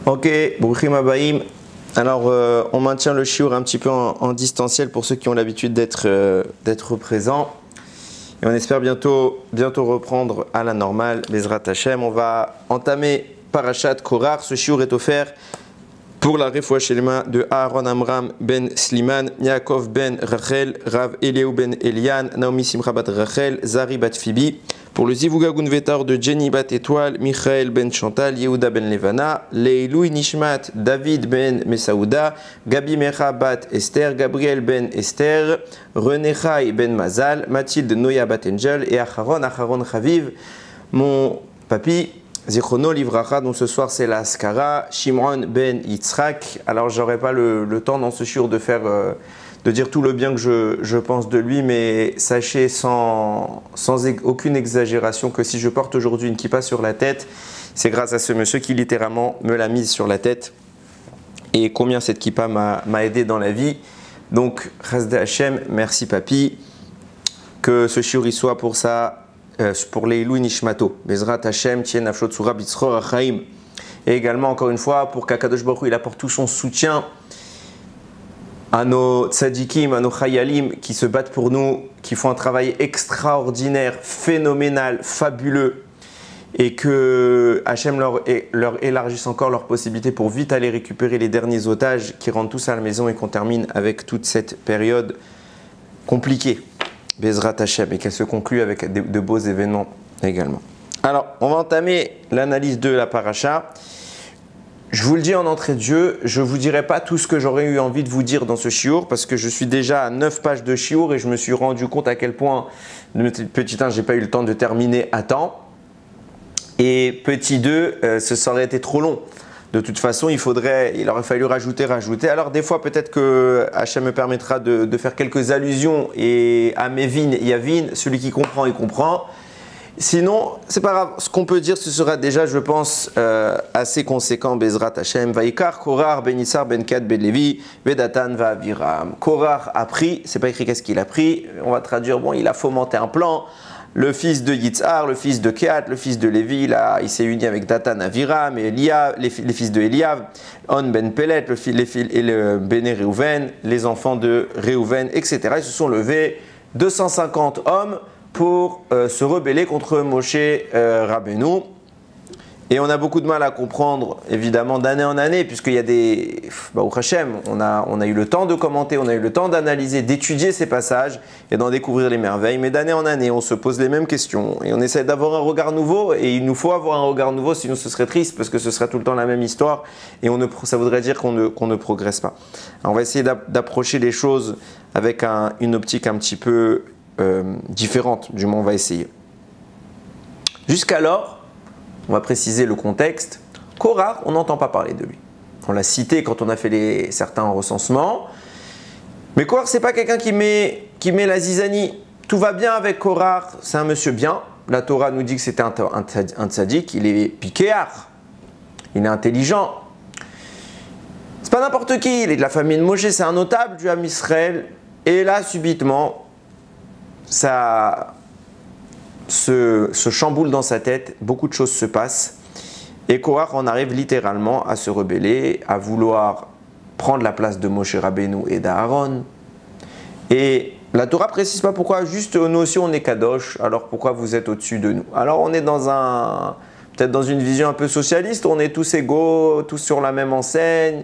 Ok, Bruchim Abaïm. Alors, on maintient le shiur un petit peu en distanciel pour ceux qui ont l'habitude d'être présents. Et on espère bientôt reprendre à la normale, Bezrat Hashem. On va entamer Parashat Korach. Ce shiur est offert pour la Refoua Shelema de Aaron Amram ben Sliman, Yaakov ben Rachel, Rav Eliyahu ben Elian, Naomi Simcha bat Rachel, Zari bat Phoebe. Pour le Zivuga Gunvetar de Jenny bat Étoile, Michael ben Chantal, Yehuda ben Levana, Leiloui Nishmat, David ben Mesaouda, Gabi Mecha bat Esther, Gabriel ben Esther, René Chai ben Mazal, Mathilde Noya bat Angel et Acharon Chaviv, mon papy. Zichrono Livracha, donc ce soir c'est la Askara, Shimron ben Yitzhak. Alors j'aurai pas le temps dans ce shiur de dire tout le bien que je pense de lui, mais sachez sans aucune exagération que si je porte aujourd'hui une kippa sur la tête, c'est grâce à ce monsieur qui littéralement me l'a mise sur la tête. Et combien cette kippa m'a aidé dans la vie. Donc, Chasdei Hashem, merci papy. Que ce shiur y soit pour ça. Pour les Louis Nishmato, Bezrat Hashem, Tien Afshot Sura Bitzchor Achaim. Et également, encore une fois, pour qu'Akadosh Baruch Hu il apporte tout son soutien à nos tzadikim, à nos chayalim qui se battent pour nous, qui font un travail extraordinaire, phénoménal, fabuleux, et que Hashem leur élargisse encore leurs possibilités pour vite aller récupérer les derniers otages qui rentrent tous à la maison et qu'on termine avec toute cette période compliquée. Bezrat Hashem, et qu'elle se conclue avec de beaux événements également. Alors, on va entamer l'analyse de la paracha. Je vous le dis en entrée de jeu, je ne vous dirai pas tout ce que j'aurais eu envie de vous dire dans ce shiur, parce que je suis déjà à 9 pages de shiur et je me suis rendu compte à quel point, petit 1, je n'ai pas eu le temps de terminer à temps. Et petit 2, ça aurait été trop long. De toute façon, il aurait fallu rajouter. Alors des fois, peut-être que Hachem me permettra de faire quelques allusions et à Mevin et Yavin, celui qui comprend, il comprend. Sinon, c'est pas grave. Ce qu'on peut dire, ce sera déjà, je pense, assez conséquent. Bezrat Hachem, Vaikar, Korach, Ben Issar, Ben Kad, Ben Levi, Vedatan, Vaviram. Korach a pris, c'est pas écrit qu'est-ce qu'il a pris. On va traduire, bon, il a fomenté un plan. Le fils de Yitzhar, le fils de Kehat, le fils de Lévi, il s'est uni avec Datan, Aviram, et Eliav, les fils de Eliav, On ben Pelet, et le Béné Réhouven, les enfants de Réhouven, etc. Ils se sont levés 250 hommes pour se rebeller contre Moshe Rabbeinu. Et on a beaucoup de mal à comprendre, évidemment, d'année en année, puisqu'il y a des... Baruch Hashem, on a eu le temps de commenter, on a eu le temps d'analyser, d'étudier ces passages et d'en découvrir les merveilles. Mais d'année en année, on se pose les mêmes questions et on essaie d'avoir un regard nouveau. Et il nous faut avoir un regard nouveau, sinon ce serait triste, parce que ce serait tout le temps la même histoire et ça voudrait dire qu'on ne progresse pas. Alors on va essayer d'approcher les choses avec une optique un petit peu différente, du moins on va essayer. Jusqu'alors, on va préciser le contexte. Korach, on n'entend pas parler de lui. On l'a cité quand on a fait certains recensements. Mais Korach, ce n'est pas quelqu'un qui met la zizanie. Tout va bien avec Korach, c'est un monsieur bien. La Torah nous dit que c'était un tzaddik, il est piquéar, il est intelligent. C'est pas n'importe qui, il est de la famille de Moshe, c'est un notable du Ham Israël. Et là, subitement, ça se chamboule dans sa tête, beaucoup de choses se passent et Korach en arrive littéralement à se rebeller, à vouloir prendre la place de Moshe Rabbeinu et d'Aaron. Et la Torah précise pas pourquoi, juste nous aussi on est kadosh, alors pourquoi vous êtes au-dessus de nous? Alors on est peut-être dans une vision un peu socialiste, on est tous égaux, tous sur la même enseigne.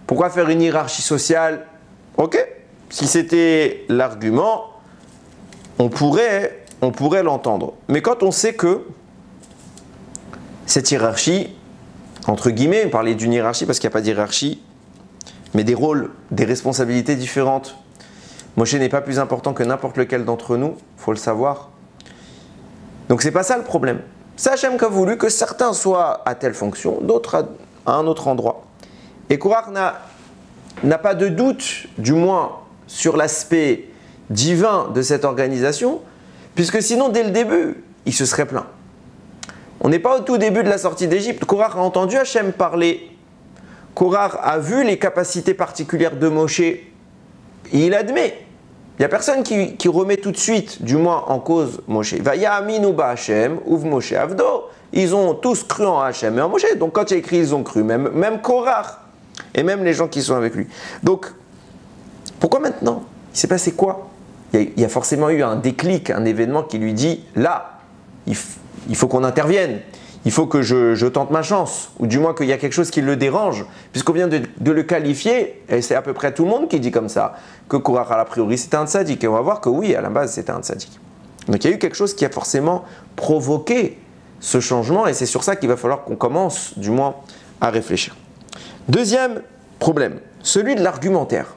Pourquoi faire une hiérarchie sociale? Ok, si c'était l'argument, on pourrait l'entendre. Mais quand on sait que cette hiérarchie, entre guillemets, on parlait d'une hiérarchie parce qu'il n'y a pas d'hiérarchie, mais des rôles, des responsabilités différentes. Moshe n'est pas plus important que n'importe lequel d'entre nous, il faut le savoir. Donc c'est pas ça le problème. C'est Hachem qui a voulu que certains soient à telle fonction, d'autres à un autre endroit. Et Korach n'a pas de doute, du moins, sur l'aspect divin de cette organisation, puisque sinon, dès le début, il se serait plaint. On n'est pas au tout début de la sortie d'Égypte. Korach a entendu Hachem parler. Korach a vu les capacités particulières de Moshe. Et il admet. Il n'y a personne qui remet tout de suite, du moins en cause, Moshe. Vaya aminu ba Hashem, uv Moshe avdo. Ils ont tous cru en Hashem et en Moshe. Donc quand il y a écrit, ils ont cru. Même Korach. Et même les gens qui sont avec lui. Donc, pourquoi maintenant? Il s'est passé quoi? Il y a forcément eu un déclic, un événement qui lui dit, là, il faut qu'on intervienne. Il faut que je tente ma chance, ou du moins qu'il y a quelque chose qui le dérange, puisqu'on vient de le qualifier, et c'est à peu près tout le monde qui dit comme ça, que Korach, a priori, c'était un tzaddik. Et on va voir que oui, à la base, c'était un tzaddik. Donc il y a eu quelque chose qui a forcément provoqué ce changement, et c'est sur ça qu'il va falloir qu'on commence, du moins, à réfléchir. Deuxième problème, celui de l'argumentaire.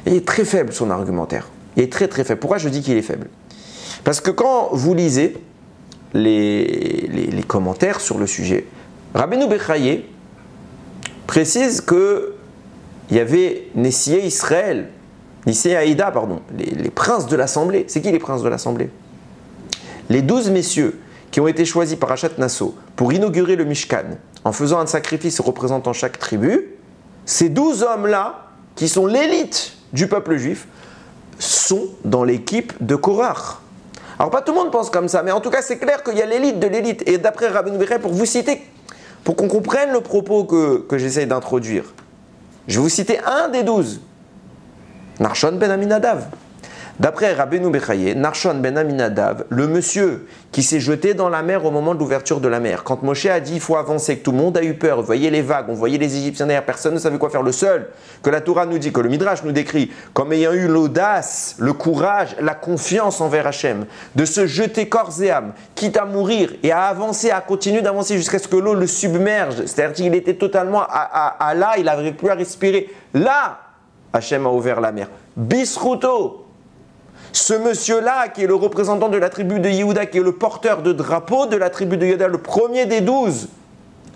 Il est très faible, son argumentaire. Il est très très faible. Pourquoi je dis qu'il est faible? Parce que quand vous lisez les commentaires sur le sujet, Rabbeinu Bechaye précise que il y avait Nessié Israël, Nessié Haïda, pardon, les princes de l'Assemblée. C'est qui les princes de l'Assemblée? Les 12 messieurs qui ont été choisis par Achat Nassau pour inaugurer le Mishkan, en faisant un sacrifice représentant chaque tribu, ces 12 hommes-là, qui sont l'élite du peuple juif, sont dans l'équipe de Korach. Alors pas tout le monde pense comme ça, mais en tout cas c'est clair qu'il y a l'élite de l'élite. Et d'après Rabbeinu Bechaye, pour vous citer, pour qu'on comprenne le propos que j'essaie d'introduire, je vais vous citer un des 12, Narshon ben Aminadav. D'après Rabbeinu Bechaye, Narshon ben Aminadav, le monsieur qui s'est jeté dans la mer au moment de l'ouverture de la mer, quand Moshe a dit il faut avancer, que tout le monde a eu peur, vous voyez les vagues, on voyait les Égyptiens derrière, personne ne savait quoi faire, le seul que la Torah nous dit, que le Midrash nous décrit comme ayant eu l'audace, le courage, la confiance envers Hachem, de se jeter corps et âme, quitte à mourir et à avancer, à continuer d'avancer jusqu'à ce que l'eau le submerge, c'est-à-dire qu'il était totalement à là, il n'arrivait plus à respirer, là, Hachem a ouvert la mer. Bisruto. Ce monsieur-là, qui est le représentant de la tribu de Yehuda, qui est le porteur de drapeau de la tribu de Yehuda, le premier des 12,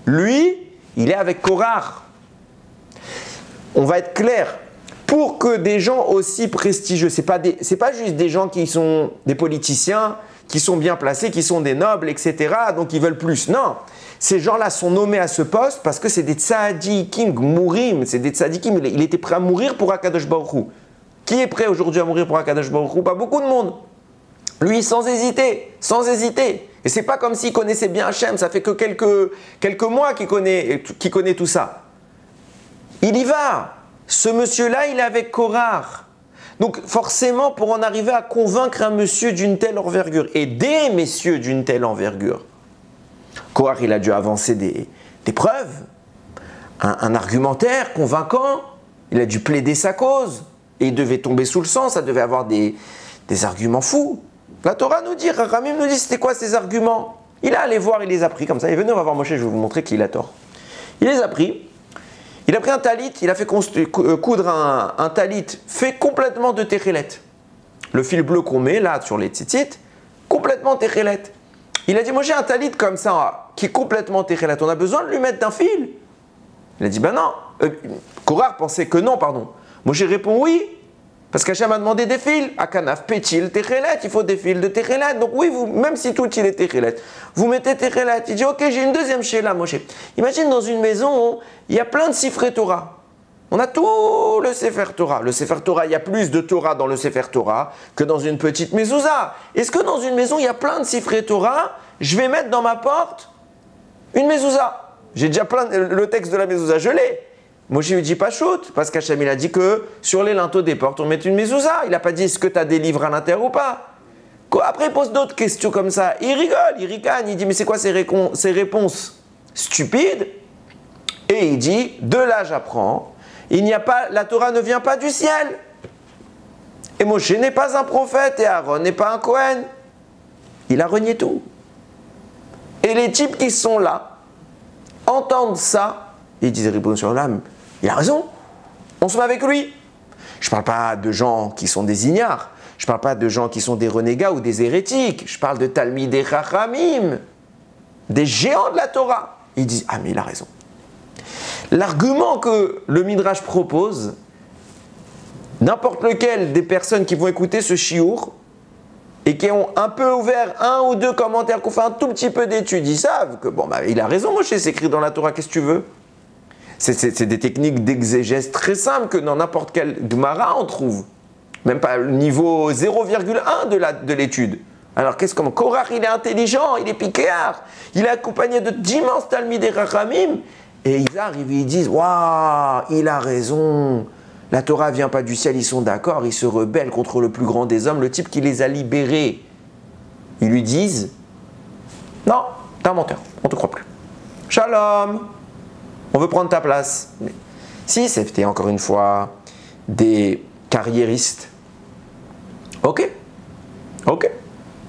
lui, il est avec Korach. On va être clair, pour que des gens aussi prestigieux, c'est pas juste des gens qui sont des politiciens, qui sont bien placés, qui sont des nobles, etc., donc ils veulent plus. Non, ces gens-là sont nommés à ce poste parce que c'est des tzadikim, mourim, c'est des tzadikim, il était prêt à mourir pour Akadosh Baruch Hu. Qui est prêt aujourd'hui à mourir pour Akadosh Baruch Hu? Pas beaucoup de monde. Lui, sans hésiter, sans hésiter. Et c'est pas comme s'il connaissait bien Hachem, ça fait que quelques mois qu'il connaît tout ça. Il y va. Ce monsieur-là, il est avec Korach. Donc forcément, pour en arriver à convaincre un monsieur d'une telle envergure, et des messieurs d'une telle envergure, Korach, il a dû avancer des preuves, un argumentaire convaincant, il a dû plaider sa cause. Et il devait tomber sous le sang, ça devait avoir des arguments fous. La Torah nous dit, Ramim nous dit, c'était quoi ces arguments? Il est allé voir, il les a pris comme ça. Et venez, on va voir Moshe, je vais vous montrer qu'il a tort. Il les a pris. Il a pris un talit, il a fait coudre un talit fait complètement de téchelet. Le fil bleu qu'on met là sur les tzitzit, complètement téchelet. Il a dit, Moshe, un talit comme ça, qui est complètement téchelet, on a besoin de lui mettre d'un fil? Il a dit, ben non. Korach pensait que non, pardon. Moshe répond oui, parce qu'Hachem a demandé des fils. Akanaf, pétil, techelet, il faut des fils de techelet. Donc oui, même si tout il est techelet, vous mettez techelet. Il dit ok, j'ai une deuxième chéla, Moshe. Imagine dans une maison où il y a plein de Sifrei Torah. On a tout le Sefer Torah. Le Sefer Torah, il y a plus de Torah dans le Sefer Torah que dans une petite mezouza. Est-ce que dans une maison, il y a plein de Sifrei Torah, je vais mettre dans ma porte une mezouza? J'ai déjà le texte de la mezouza, je l'ai. Moshe lui dit pas shoot, parce qu'Hachem il a dit que sur les linteaux des portes on met une mezouza. Il n'a pas dit est-ce que tu as des livres à l'intérieur ou pas. Après il pose d'autres questions comme ça. Il rigole, il ricane, il dit mais c'est quoi ces réponses stupides? Et il dit de là j'apprends, la Torah ne vient pas du ciel. Et Moshe n'est pas un prophète et Aaron n'est pas un Kohen. Il a renié tout. Et les types qui sont là entendent ça et ils disent Ribono Shel Olam, il a raison, on se met avec lui. Je ne parle pas de gens qui sont des ignares, je ne parle pas de gens qui sont des renégats ou des hérétiques, je parle de Talmidei Chachamim, des géants de la Torah. Ils disent ah mais il a raison. L'argument que le Midrash propose, n'importe lequel des personnes qui vont écouter ce shiur et qui ont un peu ouvert un ou deux commentaires, qui ont fait un tout petit peu d'études, ils savent que bon, il a raison, Moshe, c'est écrit dans la Torah, qu'est-ce que tu veux? C'est des techniques d'exégèse très simples que dans n'importe quelle Gemara on trouve. Même pas le niveau 0,1 de l'étude. Alors comment Korach, il est intelligent, il est piquéard, il est accompagné de d'immenses Talmidei Rachamim, et ils arrivent et ils disent, waouh, il a raison, la Torah vient pas du ciel, ils sont d'accord, ils se rebellent contre le plus grand des hommes, le type qui les a libérés. Ils lui disent, non, t'es un menteur, on te croit plus. Shalom, on veut prendre ta place. Mais si c'était encore une fois des carriéristes, ok.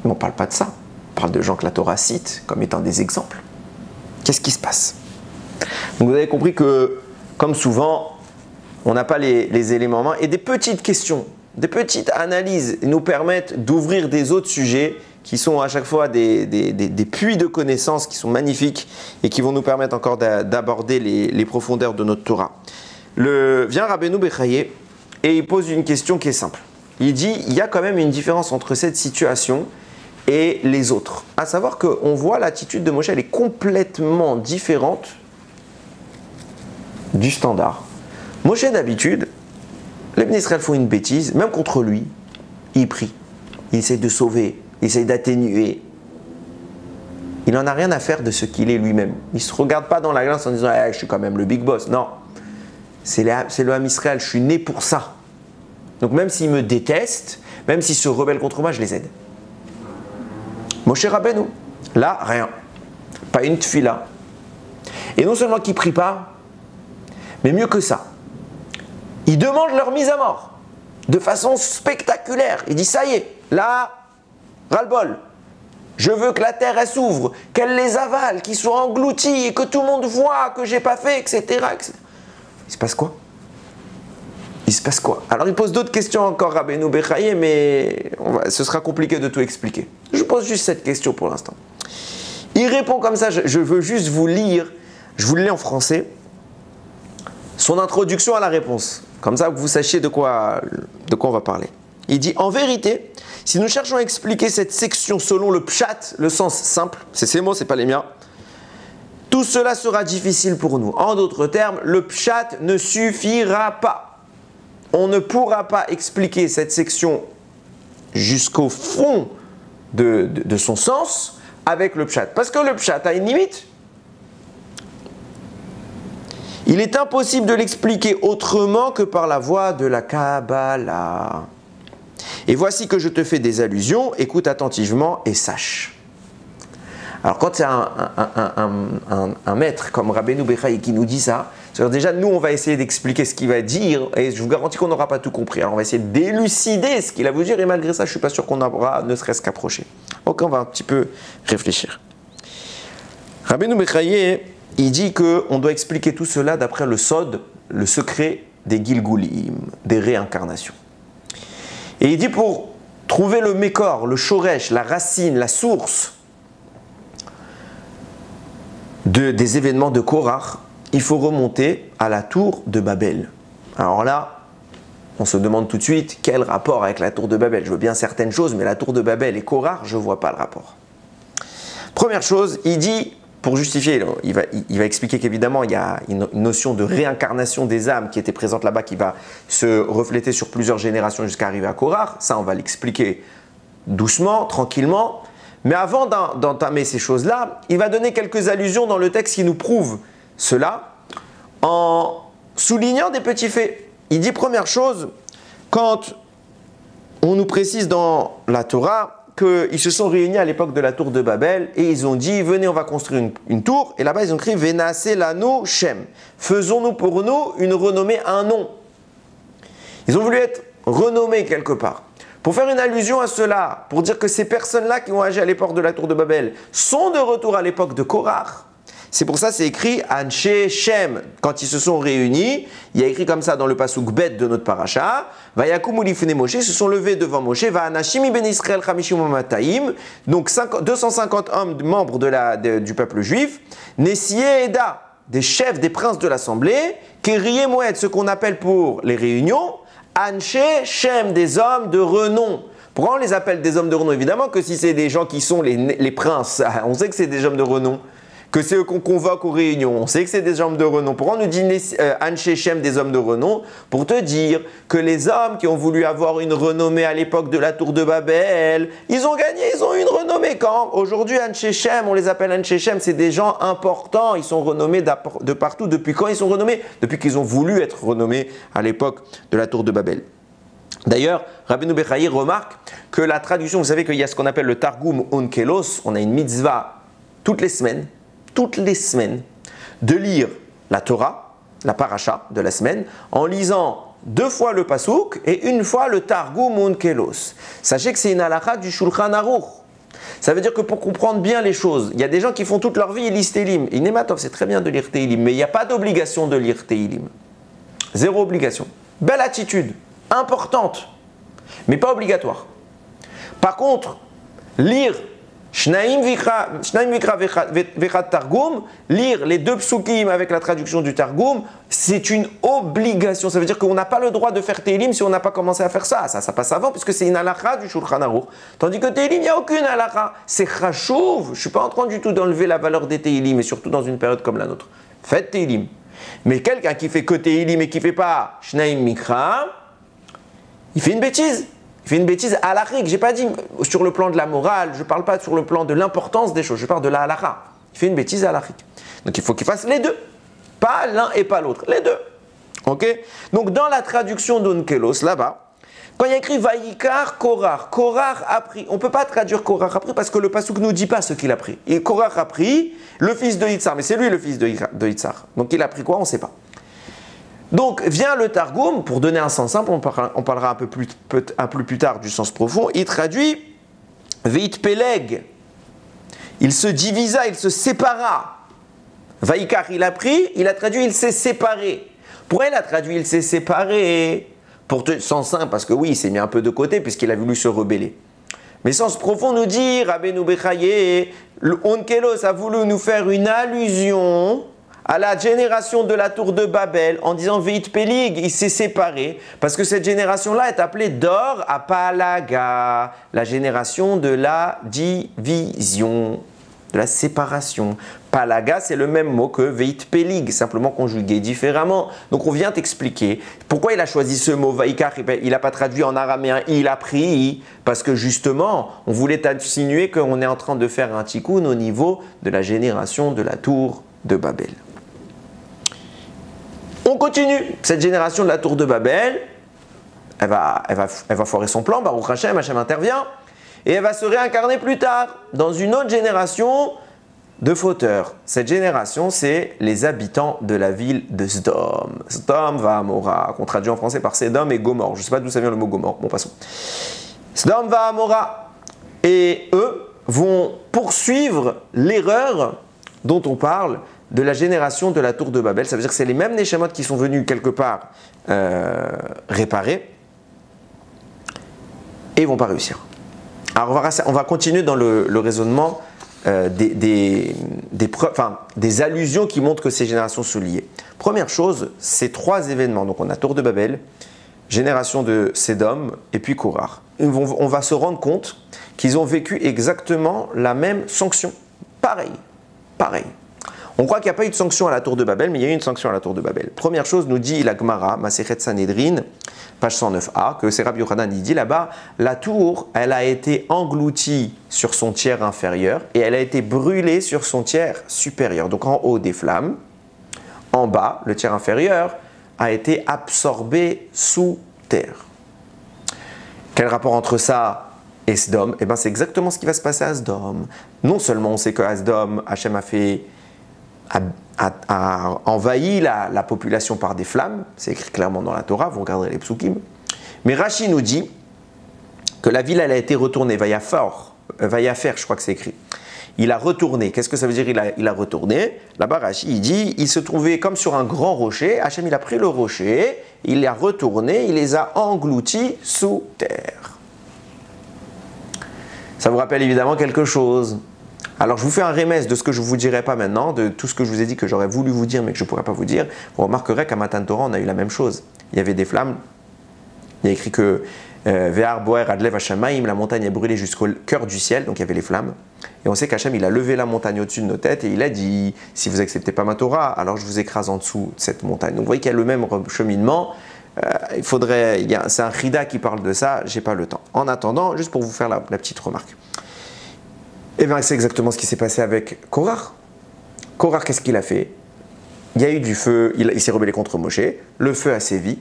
Mais on ne parle pas de ça. On parle de gens que la Torah cite comme étant des exemples. Qu'est-ce qui se passe? Donc vous avez compris que, comme souvent, on n'a pas les éléments en main. Et des petites questions, des petites analyses nous permettent d'ouvrir des autres sujets qui sont à chaque fois des puits de connaissances qui sont magnifiques et qui vont nous permettre encore d'aborder les profondeurs de notre Torah. Vient Rabbeinu Bechaye et il pose une question qui est simple. Il dit, il y a quand même une différence entre cette situation et les autres. À savoir qu'on voit l'attitude de Moshe, elle est complètement différente du standard. Moshe, d'habitude, les Bnei Israël font une bêtise, même contre lui, il prie. Il essaie de sauver, il essaie d'atténuer. Il n'en a rien à faire de ce qu'il est lui-même. Il ne se regarde pas dans la glace en disant « je suis quand même le big boss ». Non, c'est le Ham Israël, je suis né pour ça. Donc même s'ils me détestent, même s'ils se rebellent contre moi, je les aide. Moshe Rabbeinu, là, rien. Pas une tfila. Et non seulement qu'ils ne prient pas, mais mieux que ça. Ils demandent leur mise à mort. De façon spectaculaire. Il dit, ça y est, là, ras-le-bol. Je veux que la terre, elle s'ouvre, qu'elle les avale, qu'ils soient engloutis et que tout le monde voit que j'ai pas fait, etc. Il se passe quoi? Il se passe quoi? Alors il pose d'autres questions encore, Rabbeinu Bechaye, mais ce sera compliqué de tout expliquer. Je pose juste cette question pour l'instant. Il répond comme ça, je veux juste vous lire, je vous le lis en français, son introduction à la réponse. Comme ça que vous sachiez de quoi on va parler. Il dit, en vérité, si nous cherchons à expliquer cette section selon le pshat, le sens simple, c'est ces mots, c'est pas les miens, tout cela sera difficile pour nous. En d'autres termes, le pshat ne suffira pas. On ne pourra pas expliquer cette section jusqu'au fond de son sens avec le pshat. Parce que le pshat a une limite. Il est impossible de l'expliquer autrement que par la voie de la Kabbalah. Et voici que je te fais des allusions, écoute attentivement et sache. Alors quand c'est un maître comme Rabbeinu Bechaye qui nous dit ça, c'est-à-dire déjà nous on va essayer d'expliquer ce qu'il va dire et je vous garantis qu'on n'aura pas tout compris. Alors on va essayer d'élucider ce qu'il a voulu dire et malgré ça je ne suis pas sûr qu'on aura ne serait-ce qu'approché. Donc on va un petit peu réfléchir. Rabbeinu Bechaye, il dit qu'on doit expliquer tout cela d'après le Sod, le secret des Gilgulim, des réincarnations. Et il dit pour trouver le Mékor, le Shoresh, la racine, la source des événements de Korach, il faut remonter à la tour de Babel. Alors là, on se demande tout de suite quel rapport avec la tour de Babel. Je veux bien certaines choses, mais la tour de Babel et Korach, je ne vois pas le rapport. Première chose, il dit, pour justifier, il va expliquer qu'évidemment, il y a une notion de réincarnation des âmes qui était présente là-bas, qui va se refléter sur plusieurs générations jusqu'à arriver à Korach. Ça, on va l'expliquer doucement, tranquillement. Mais avant d'entamer ces choses-là, il va donner quelques allusions dans le texte qui nous prouvent cela en soulignant des petits faits. Il dit première chose, quand on nous précise dans la Torah qu'ils se sont réunis à l'époque de la tour de Babel et ils ont dit venez on va construire une tour et là-bas ils ont écrit Venase lano Shem, faisons-nous pour nous une renommée, un nom. Ils ont voulu être renommés quelque part. Pour faire une allusion à cela, pour dire que ces personnes-là qui ont agi à l'époque de la tour de Babel sont de retour à l'époque de Korach. C'est pour ça c'est écrit Anshe Shem. Quand ils se sont réunis, il y a écrit comme ça dans le pasuk Bet de notre paracha, Vayakum ulifne Moshe, se sont levés devant Moshe, Va'anashim ibn Israël chamishim u'mataim, donc 250 hommes membres du peuple juif, Nesiye Eda, des chefs, des princes de l'assemblée, Keriye Moed, ce qu'on appelle pour les réunions, Anshe Shem, des hommes de renom. Pourquoi on les appelle des hommes de renom? Évidemment que si c'est des gens qui sont les princes, on sait que c'est des hommes de renom. que c'est eux qu'on convoque aux réunions, on sait que c'est des hommes de renom. Pourquoi on nous dit Anshe Shem, des hommes de renom? Pour te dire que les hommes qui ont voulu avoir une renommée à l'époque de la tour de Babel, ils ont gagné, ils ont eu une renommée. Quand aujourd'hui Anshe Shem, on les appelle Anshe Shem, c'est des gens importants, ils sont renommés de partout. Depuis quand ils sont renommés? Depuis qu'ils ont voulu être renommés à l'époque de la tour de Babel. D'ailleurs, Rabbeinu Bechaye remarque que la traduction, vous savez qu'il y a ce qu'on appelle le Targum Onkelos, on a une mitzvah toutes les semaines, de lire la Torah, la paracha de la semaine, en lisant 2 fois le Pasuk et 1 fois le Targum Onkelos. Sachez que c'est une halakha du Shulchan Aruch. Ça veut dire que pour comprendre bien les choses, il y a des gens qui font toute leur vie, ils lisent Tehillim. Et Nematov, c'est très bien de lire Tehillim, mais il n'y a pas d'obligation de lire Tehillim. 0 obligation. Belle attitude. Importante, mais pas obligatoire. Par contre, lire Shnaim Vikra Vechat Targum, lire les 2 psukim avec la traduction du Targum, c'est une obligation. Ça veut dire qu'on n'a pas le droit de faire Tehillim si on n'a pas commencé à faire ça. Ça passe avant puisque c'est une halakha du Shulchan Aruch. Tandis que Tehillim, il n'y a aucune halakha. C'est chachouv. Je ne suis pas en train du tout d'enlever la valeur des Tehillim, et surtout dans une période comme la nôtre. Faites Tehillim. Mais quelqu'un qui fait que Tehillim et qui ne fait pas Shnaim Mikra, il fait une bêtise. Il fait une bêtise halakhique. Je n'ai pas dit sur le plan de la morale, je ne parle pas sur le plan de l'importance des choses, je parle de la halakha. Il fait une bêtise halakhique. Donc il faut qu'il fasse les 2. Pas l'un et pas l'autre, les 2. Ok? Donc dans la traduction d'Onkelos, là-bas, quand il y a écrit Vayikar Korach, Korach a pris. On ne peut pas traduire Korach a pris parce que le pasuk ne nous dit pas ce qu'il a pris. Et Korach a pris le fils de Yitzhar, mais c'est lui le fils de Yitzhar. Donc il a pris quoi? On ne sait pas. Donc vient le Targum, pour donner un sens simple, on parlera un peu plus tard du sens profond, il traduit Veit Peleg, il se divisa, il se sépara. Vaikar, il a pris, il a traduit, il s'est séparé. Pourquoi il a traduit, il s'est séparé? Sens simple, parce que oui, il s'est mis un peu de côté puisqu'il a voulu se rebeller. Mais sens profond nous dit, Rabbeinu Bechaye, le Onkelos a voulu nous faire une allusion à la génération de la tour de Babel en disant Veit Pelig, il s'est séparé parce que cette génération-là est appelée Dor Apalaga, la génération de la division, de la séparation. Palaga, c'est le même mot que Veit Pelig, simplement conjugué différemment. Donc on vient t'expliquer pourquoi il a choisi ce mot Vaikar, il n'a pas traduit en araméen, il a pris, parce que justement, on voulait insinuer qu'on est en train de faire un tikkun au niveau de la génération de la tour de Babel. On continue. Cette génération de la tour de Babel, elle va foirer son plan. Baruch Hashem, Hashem intervient. Et elle va se réincarner plus tard dans une autre génération de fauteurs. Cette génération, c'est les habitants de la ville de Sdom. Sdom va Amora, qu'on traduit en français par Sédom et Gomorre. Je ne sais pas d'où ça vient le mot Gomorre. Bon, passons. Sdom va Amora. Et eux vont poursuivre l'erreur dont on parle de la génération de la tour de Babel. Ça veut dire que c'est les mêmes Neshamot qui sont venus quelque part réparer et ils ne vont pas réussir. Alors on va continuer dans le raisonnement des allusions qui montrent que ces générations sont liées. Première chose, ces 3 événements. Donc on a tour de Babel, génération de Sédom et puis Korach. On va se rendre compte qu'ils ont vécu exactement la même sanction. Pareil. On croit qu'il n'y a pas eu de sanction à la tour de Babel, mais il y a eu une sanction à la tour de Babel. Première chose, nous dit la Gemara, Masechet Sanhedrin, page 109a, que c'est Rabbi Yochanan, il dit là-bas, la tour, elle a été engloutie sur son tiers inférieur et elle a été brûlée sur son tiers supérieur. Donc en haut des flammes, en bas, le tiers inférieur a été absorbé sous terre. Quel rapport entre ça et Sdom? Eh bien, c'est exactement ce qui va se passer à Sdom. Non seulement on sait qu'à Sdom, Hachem a envahi la population par des flammes, c'est écrit clairement dans la Torah, vous regarderez les psukim, mais Rashi nous dit que la ville elle a été retournée, Vayafer, je crois que c'est écrit. Il a retourné. Qu'est-ce que ça veut dire il a retourné? Là-bas, Rashi, il dit, il se trouvait comme sur un grand rocher. Hachem, il a pris le rocher, il l'a retourné, il les a engloutis sous terre. Ça vous rappelle évidemment quelque chose. Alors, je vous fais un remède de ce que je ne vous dirai pas maintenant, de tout ce que je vous ai dit que j'aurais voulu vous dire, mais que je ne pourrais pas vous dire. Vous remarquerez qu'à Matan Torah, on a eu la même chose. Il y avait des flammes. Il y a écrit que Ve'ar boer adlev hashamayim, la montagne est brûlée jusqu'au cœur du ciel, donc il y avait les flammes. Et on sait qu'Hachem, il a levé la montagne au-dessus de nos têtes et il a dit, si vous acceptez pas ma Torah, alors je vous écrase en dessous de cette montagne. Donc vous voyez qu'il y a le même cheminement. C'est un chida qui parle de ça, j'ai pas le temps. En attendant, juste pour vous faire la petite remarque. Et bien c'est exactement ce qui s'est passé avec Korach. Korach, qu'est-ce qu'il a fait? Il y a eu du feu, il s'est rebellé contre Moshe, le feu a sévi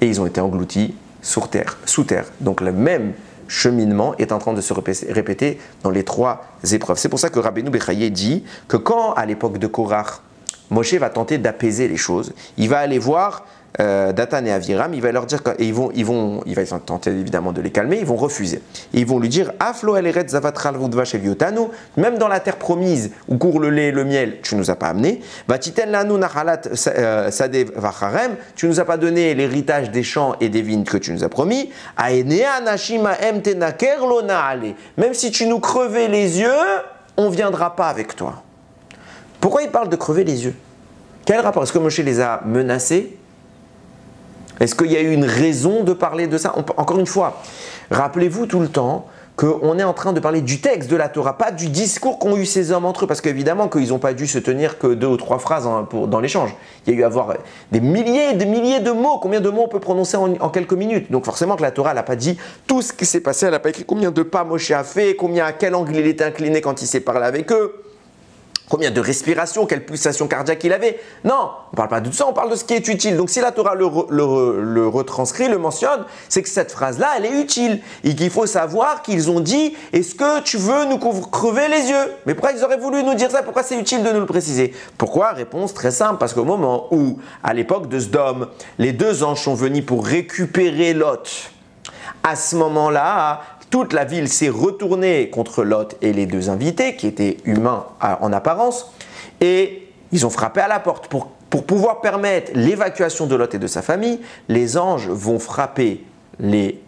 et ils ont été engloutis sous terre. Donc le même cheminement est en train de se répéter dans les trois épreuves. C'est pour ça que Rabbeinu Bechaye dit que quand, à l'époque de Korach, Moshe va tenter d'apaiser les choses, il va aller voir Dathan et Aviram, il va leur dire, et il va tenter évidemment de les calmer, ils vont refuser. Et ils vont lui dire, Aflo el eret zavatral vudvash eviotanu, même dans la terre promise où court le lait et le miel, tu nous as pas amené. Vatiten lanu nachalat sadev vacharem, tu nous as pas donné l'héritage des champs et des vignes que tu nous as promis. Aenea nashima em tenaker lo naale, même si tu nous crevais les yeux, on viendra pas avec toi. Pourquoi il parle de crever les yeux? Quel rapport? Est-ce que Moshe les a menacés? Est-ce qu'il y a eu une raison de parler de ça? Encore une fois, rappelez-vous tout le temps qu'on est en train de parler du texte de la Torah, pas du discours qu'ont eu ces hommes entre eux, parce qu'évidemment qu'ils n'ont pas dû se tenir que 2 ou 3 phrases dans l'échange. Il y a eu à avoir des milliers et des milliers de mots. Combien de mots on peut prononcer en quelques minutes? Donc forcément que la Torah n'a pas dit tout ce qui s'est passé, elle n'a pas écrit combien de pas Moshe a fait, à quel angle il était incliné quand il s'est parlé avec eux. Combien de respirations, quelle pulsation cardiaque il avait? Non, on ne parle pas de tout ça, on parle de ce qui est utile. Donc si la Torah le retranscrit, le mentionne, c'est que cette phrase-là, elle est utile. Et qu'il faut savoir qu'ils ont dit, est-ce que tu veux nous crever les yeux? Mais pourquoi ils auraient voulu nous dire ça? Pourquoi c'est utile de nous le préciser? Pourquoi? Réponse très simple, parce qu'au moment où, à l'époque de Sdom, les 2 anges sont venus pour récupérer Lot, à ce moment-là, toute la ville s'est retournée contre Lot et les 2 invités, qui étaient humains en apparence, et ils ont frappé à la porte. Pour pouvoir permettre l'évacuation de Lot et de sa famille, les anges vont frapper les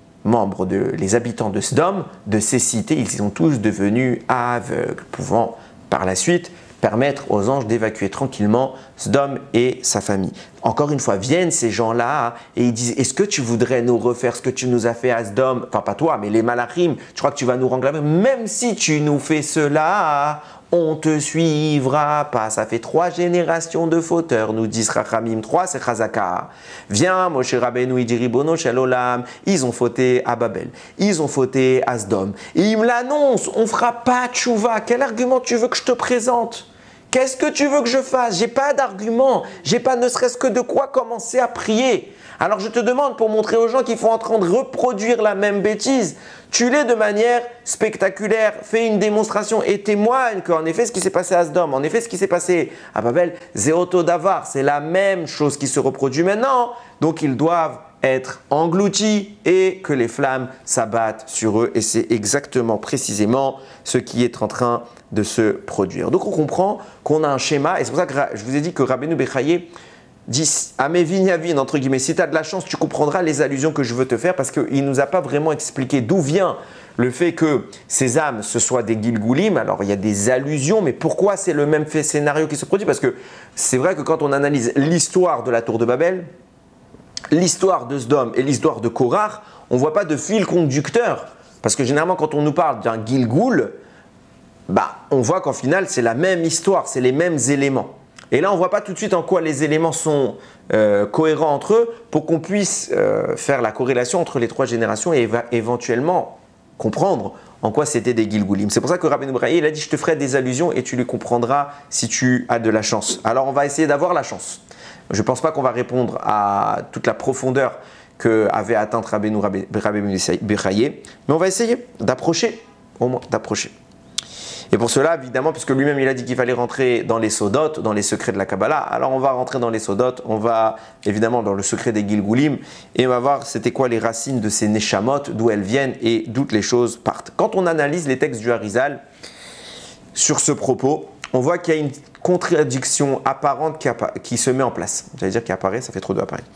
habitants de Sodome, de ces cités. Ils sont tous devenus aveugles, pouvant par la suite permettre aux anges d'évacuer tranquillement Sodome et sa famille. Encore une fois, viennent ces gens-là et ils disent, est-ce que tu voudrais nous refaire ce que tu nous as fait à Sodome? Enfin, pas toi, mais les malachim, tu crois que tu vas nous rendre la même si tu nous fais cela, on te suivra pas. Ça fait 3 générations de fauteurs, nous disent Rachamim. 3, c'est Chazaka. Viens, Moshe Rabbeinu, il dit Ribono Shel Olam. Ils ont fauté à Babel. Ils ont fauté à Sodome. Et ils me l'annoncent, on fera pas tchouva. Quel argument tu veux que je te présente? Qu'est-ce que tu veux que je fasse? J'ai pas d'argument. J'ai pas ne serait-ce que de quoi commencer à prier. Alors je te demande pour montrer aux gens qu'ils sont en train de reproduire la même bêtise, tue-les de manière spectaculaire, fais une démonstration et témoigne qu'en effet ce qui s'est passé à Sodome, en effet ce qui s'est passé à Babel, Zéoto Davar, c'est la même chose qui se reproduit maintenant, donc ils doivent être engloutis et que les flammes s'abattent sur eux et c'est exactement précisément ce qui est en train de se produire. Donc on comprend qu'on a un schéma et c'est pour ça que je vous ai dit que Rabbeinu Bechaye dit à mes vignavines, entre guillemets, si tu as de la chance, tu comprendras les allusions que je veux te faire parce qu'il ne nous a pas vraiment expliqué d'où vient le fait que ces âmes, ce soient des Gilgoulim. Alors il y a des allusions, mais pourquoi c'est le même scénario qui se produit? Parce que c'est vrai que quand on analyse l'histoire de la tour de Babel, l'histoire de Sodome et l'histoire de Korach, on ne voit pas de fil conducteur. Parce que généralement, quand on nous parle d'un Gilgoul, on voit qu'en final, c'est la même histoire, c'est les mêmes éléments. Et là, on ne voit pas tout de suite en quoi les éléments sont cohérents entre eux pour qu'on puisse faire la corrélation entre les 3 générations et éventuellement comprendre en quoi c'était des Gilgoulim. C'est pour ça que Rabbeinu Bechaye, il a dit, je te ferai des allusions et tu les comprendras si tu as de la chance. Alors, on va essayer d'avoir la chance. Je ne pense pas qu'on va répondre à toute la profondeur qu'avait atteinte Rabbeinu Bechaye, mais on va essayer d'approcher, au moins d'approcher. Et pour cela, évidemment, puisque lui-même il a dit qu'il fallait rentrer dans les sodotes, dans les secrets de la Kabbalah, alors on va rentrer dans les sodotes, on va évidemment dans le secret des Gilgoulim, et on va voir c'était quoi les racines de ces Neshamot, d'où elles viennent et d'où les choses partent. Quand on analyse les textes du Harizal sur ce propos, on voit qu'il y a une contradiction apparente qui se met en place. J'allais dire qui apparaît, ça fait trop de apparaître.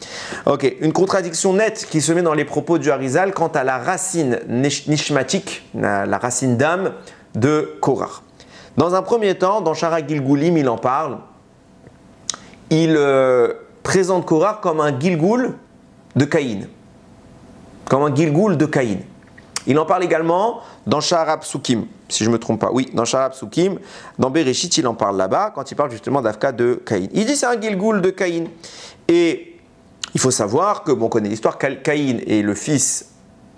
Ok, une contradiction nette qui se met dans les propos du Harizal quant à la racine nishmatique, la racine d'âme de Korach. Dans un premier temps, dans Shara Gilgoulim, il en parle. Il présente Korach comme un Gilgoul de Caïn. comme un Gilgoul de Caïn. Il en parle également dans Shaharab Psukim, si je ne me trompe pas. Oui, dans Shaharab Psukim, dans Bereshit, il en parle là-bas, quand il parle justement d'Avka de Caïn. Il dit c'est un Gilgoul de Caïn. Et il faut savoir que, bon, on connaît l'histoire, Caïn est le fils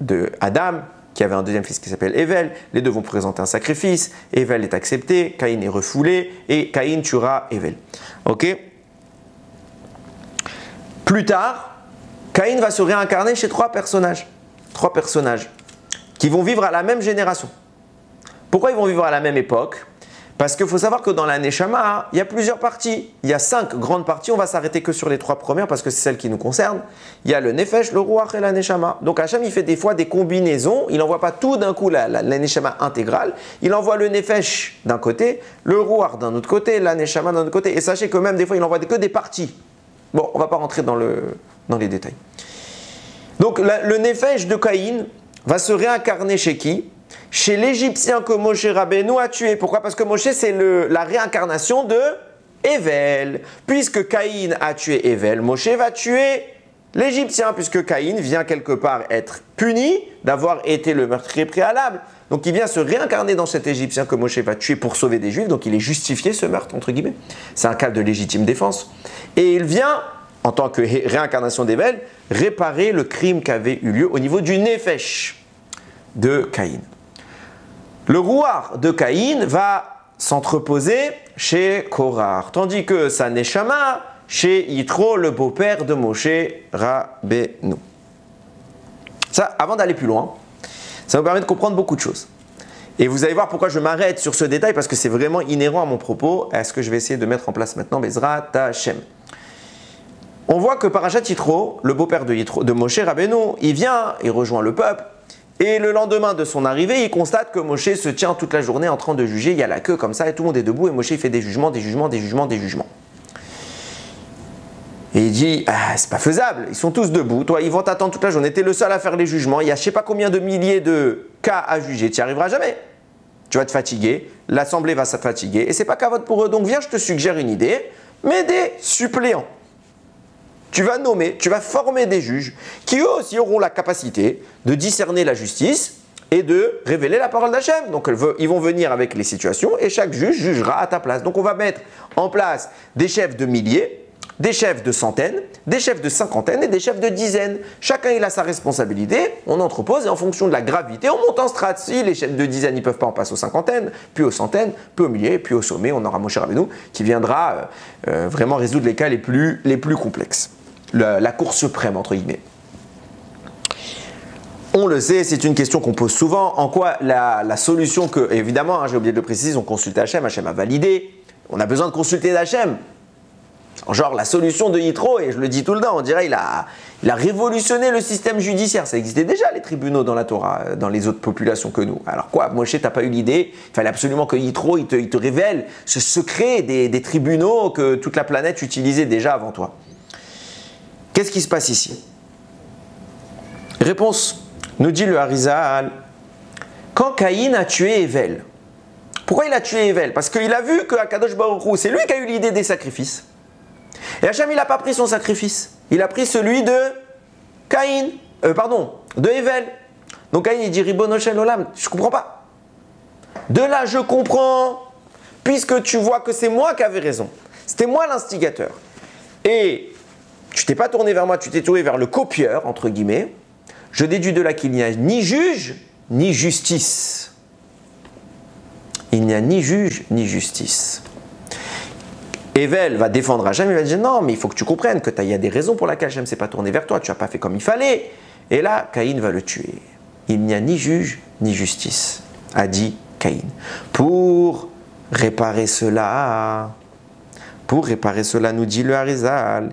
de Adam, qui avait un deuxième fils qui s'appelle Evel. Les deux vont présenter un sacrifice. Evel est accepté, Caïn est refoulé, et Caïn tuera Evel. Ok? Plus tard, Caïn va se réincarner chez trois personnages qui vont vivre à la même génération. Pourquoi ils vont vivre à la même époque? Parce qu'il faut savoir que dans la Neshama, il y a plusieurs parties. Il y a 5 grandes parties. On va s'arrêter que sur les 3 premières parce que c'est celles qui nous concernent. Il y a le Nefesh, le Ruach et la Neshama. Donc Hachem, il fait des fois des combinaisons. Il n'envoie pas tout d'un coup la Neshama intégrale. Il envoie le Nefesh d'un côté, le Ruach d'un autre côté, la Neshama d'un autre côté. Et sachez que même des fois, il n'envoie que des parties. Bon, on ne va pas rentrer dans les détails. Donc le Nefesh de Caïn va se réincarner chez qui? Chez l'Égyptien que Moshe Rabbeinu a tué. Pourquoi? Parce que Moshe, c'est la réincarnation de Evel. Puisque Caïn a tué Evel, Moshe va tuer l'Égyptien, puisque Caïn vient quelque part être puni d'avoir été le meurtrier préalable. Donc il vient se réincarner dans cet Égyptien que Moshe va tuer pour sauver des Juifs. Donc il est justifié ce meurtre, entre guillemets. C'est un cas de légitime défense. Et il vient, en tant que réincarnation d'Evel, réparer le crime qui avait eu lieu au niveau du Nefesh de Caïn. Le Ruach de Caïn va s'entreposer chez Korach, tandis que sa Neshama chez Yitro, le beau-père de Moshe Rabbeinu. Ça, avant d'aller plus loin, ça vous permet de comprendre beaucoup de choses. Et vous allez voir pourquoi je m'arrête sur ce détail, parce que c'est vraiment inhérent à mon propos, à ce que je vais essayer de mettre en place maintenant, Bezrat Hashem. On voit que Parashat Yitro, le beau-père de Moshe Rabbeinu, il vient, il rejoint le peuple, et le lendemain de son arrivée, il constate que Moshe se tient toute la journée en train de juger, il y a la queue comme ça, et tout le monde est debout, et Moshe il fait des jugements. Et il dit, ah, c'est pas faisable, ils sont tous debout, toi ils vont t'attendre toute la journée, t'es le seul à faire les jugements, il y a je sais pas combien de milliers de cas à juger, tu n'y arriveras jamais. Tu vas te fatiguer, l'assemblée va se fatiguer, et c'est pas qu'à vote pour eux, donc viens, je te suggère une idée, mets des suppléants. Tu vas nommer, tu vas former des juges qui eux aussi auront la capacité de discerner la justice et de révéler la parole d'Hachem. Donc ils vont venir avec les situations et chaque juge jugera à ta place. Donc on va mettre en place des chefs de milliers, des chefs de centaines, des chefs de cinquantaines et des chefs de dizaines. Chacun il a sa responsabilité, on entrepose et en fonction de la gravité, on monte en strate. Si les chefs de dizaines ils peuvent pas, en passer aux cinquantaines, puis aux centaines, puis aux milliers, puis au sommet, on aura Moshe Rabbeinu qui viendra vraiment résoudre les cas les plus complexes. La Cour suprême, entre guillemets. On le sait, c'est une question qu'on pose souvent. En quoi la solution que, évidemment, hein, j'ai oublié de le préciser, on consulte Hachem, Hachem a validé. On a besoin de consulter Hachem. Genre la solution de Yitro, et je le dis tout le temps, on dirait il a révolutionné le système judiciaire. Ça existait déjà les tribunaux dans la Torah, dans les autres populations que nous. Alors quoi, Moshe, t'as pas eu l'idée? Il fallait absolument que Yitro il te révèle ce secret des tribunaux que toute la planète utilisait déjà avant toi. Qu'est-ce qui se passe ici? Réponse, nous dit le Harizal. Quand Caïn a tué Evel, pourquoi il a tué Evel? Parce qu'il a vu que Akadosh Baruch Hu, c'est lui qui a eu l'idée des sacrifices. Et Hachem, il n'a pas pris son sacrifice. Il a pris celui de Caïn, de Evel. Donc Caïn, il dit Ribono Shel Olam, je ne comprends pas. De là, je comprends, puisque tu vois que c'est moi qui avais raison. C'était moi l'instigateur. Et tu t'es pas tourné vers moi, tu t'es tourné vers le copieur, entre guillemets. Je déduis de là qu'il n'y a ni juge, ni justice. Il n'y a ni juge, ni justice. Evel va défendre Hachem, il va dire non, mais il faut que tu comprennes qu'il y a des raisons pour lesquelles Hachem ne s'est pas tourné vers toi, tu n'as pas fait comme il fallait. Et là, Caïn va le tuer. Il n'y a ni juge, ni justice, a dit Caïn. Pour réparer cela, nous dit le Harizal,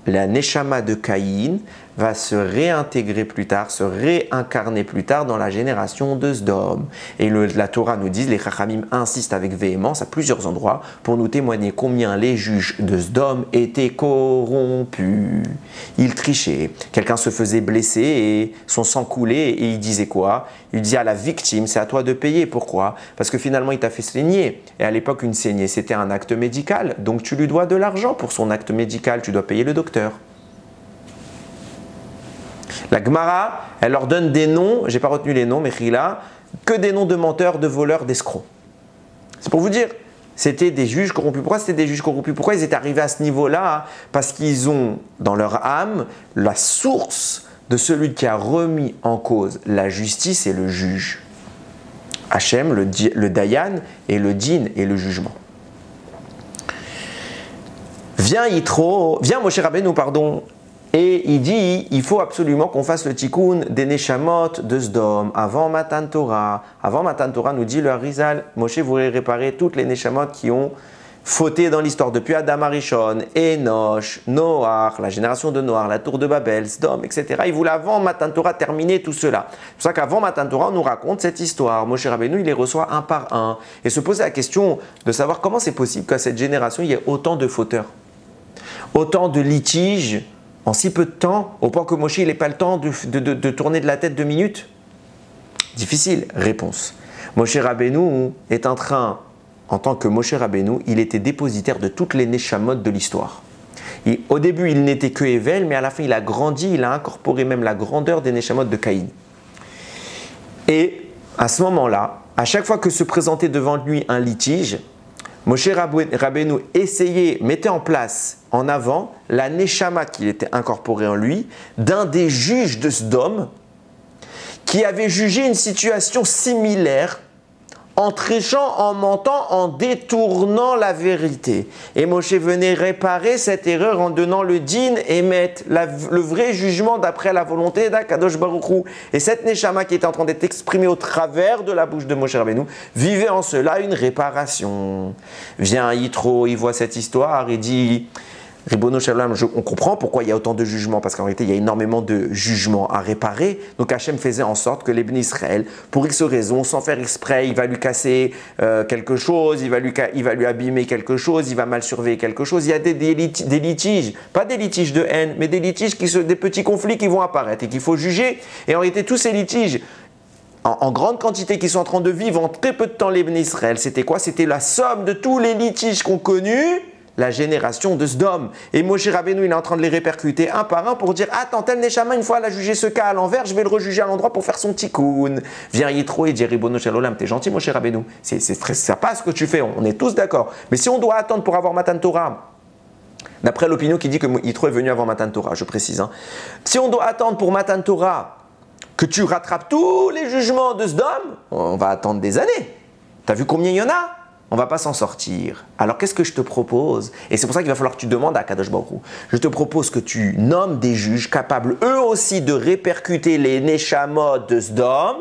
la Neshama de Caïn va se réintégrer plus tard, se réincarner plus tard dans la génération de Sdom. Et la Torah nous dit, les Chachamim insistent avec véhémence à plusieurs endroits pour nous témoigner combien les juges de Sdom étaient corrompus. Ils trichaient. Quelqu'un se faisait blesser et son sang coulait et il disait quoi? Il disait à la victime, c'est à toi de payer. Pourquoi? Parce que finalement il t'a fait saigner. Et à l'époque une saignée c'était un acte médical. Donc tu lui dois de l'argent pour son acte médical, tu dois payer le docteur. La Gemara, elle leur donne des noms, j'ai pas retenu les noms, mais là, que des noms de menteurs, de voleurs, d'escrocs. C'est pour vous dire, c'était des juges corrompus. Pourquoi c'était des juges corrompus? Pourquoi ils étaient arrivés à ce niveau-là? Parce qu'ils ont dans leur âme la source de celui qui a remis en cause la justice et le juge. Hachem, le Dayan et le Din et le jugement. Vient Moshe Rabbeinu, pardon, et il dit, il faut absolument qu'on fasse le tikkun des Neshamot de Sdom avant Matan Torah. Avant Matan Torah, nous dit le Harizal, Moshe voulait réparer toutes les Neshamot qui ont fauté dans l'histoire depuis Adam Arishon, Enoch, Noach, la génération de Noach, la tour de Babel, Sdom, etc. Il voulait avant Matan Torah terminer tout cela. C'est pour ça qu'avant Matan Torah, on nous raconte cette histoire. Moshe Rabbeinu, il les reçoit un par un. Et se poser la question de savoir comment c'est possible qu'à cette génération, il y ait autant de fauteurs, autant de litiges, en si peu de temps, au point que Moshe n'ait pas le temps de tourner de la tête 2 minutes? Difficile. Réponse. Moshe Rabbeinu est en train, en tant que Moshe Rabbeinu, il était dépositaire de toutes les Neshamot de l'histoire. Au début, il n'était que Evel, mais à la fin, il a grandi, il a incorporé même la grandeur des Neshamot de Caïn. Et à ce moment-là, à chaque fois que se présentait devant lui un litige, Moshe Rabbeinu mettait en place, en avant, la Neshama qui était incorporée en lui, d'un des juges de Sdom, qui avait jugé une situation similaire, en trichant, en mentant, en détournant la vérité. Et Moshe venait réparer cette erreur en donnant le din et mettre le vrai jugement d'après la volonté d'Akadosh Baruch Hu. Et cette Neshama qui était en train d'être exprimée au travers de la bouche de Moshe Rabbeinu vivait en cela une réparation. Vient Yitro, il voit cette histoire et dit... Ribono Shalom, on comprend pourquoi il y a autant de jugements, parce qu'en réalité, il y a énormément de jugements à réparer. Donc Hachem faisait en sorte que l'Ibn Israël, pour X raisons, sans faire exprès, il va lui casser quelque chose, il va lui abîmer quelque chose, il va mal surveiller quelque chose. Il y a des litiges, pas des litiges de haine, mais des litiges, des petits conflits qui vont apparaître et qu'il faut juger. Et en réalité, tous ces litiges, en grande quantité, qui sont en train de vivre en très peu de temps l'Ibn Israël, c'était quoi? C'était la somme de tous les litiges qu'ont connus la génération de Sdom. Et Moshe Rabbeinu, il est en train de les répercuter un par un pour dire « Attends, tel Neshama, une fois elle a jugé ce cas à l'envers, je vais le rejuger à l'endroit pour faire son tikkun. » Viens Yitro et dit « Ribono Shel Olam, t'es gentil Moshe Rabbeinu. C'est sympa ce que tu fais, on est tous d'accord. Mais si on doit attendre pour avoir Matan Torah, d'après l'opinion qui dit que Yitro est venu avant Matan Torah, je précise, hein. Si on doit attendre pour Matan Torah que tu rattrapes tous les jugements de Sdom, on va attendre des années. T'as vu combien il y en a? On ne va pas s'en sortir. Alors qu'est-ce que je te propose? Et c'est pour ça qu'il va falloir que tu demandes à Kadosh Baruch Hu. Je te propose que tu nommes des juges capables eux aussi de répercuter les Neshamot de Sdom,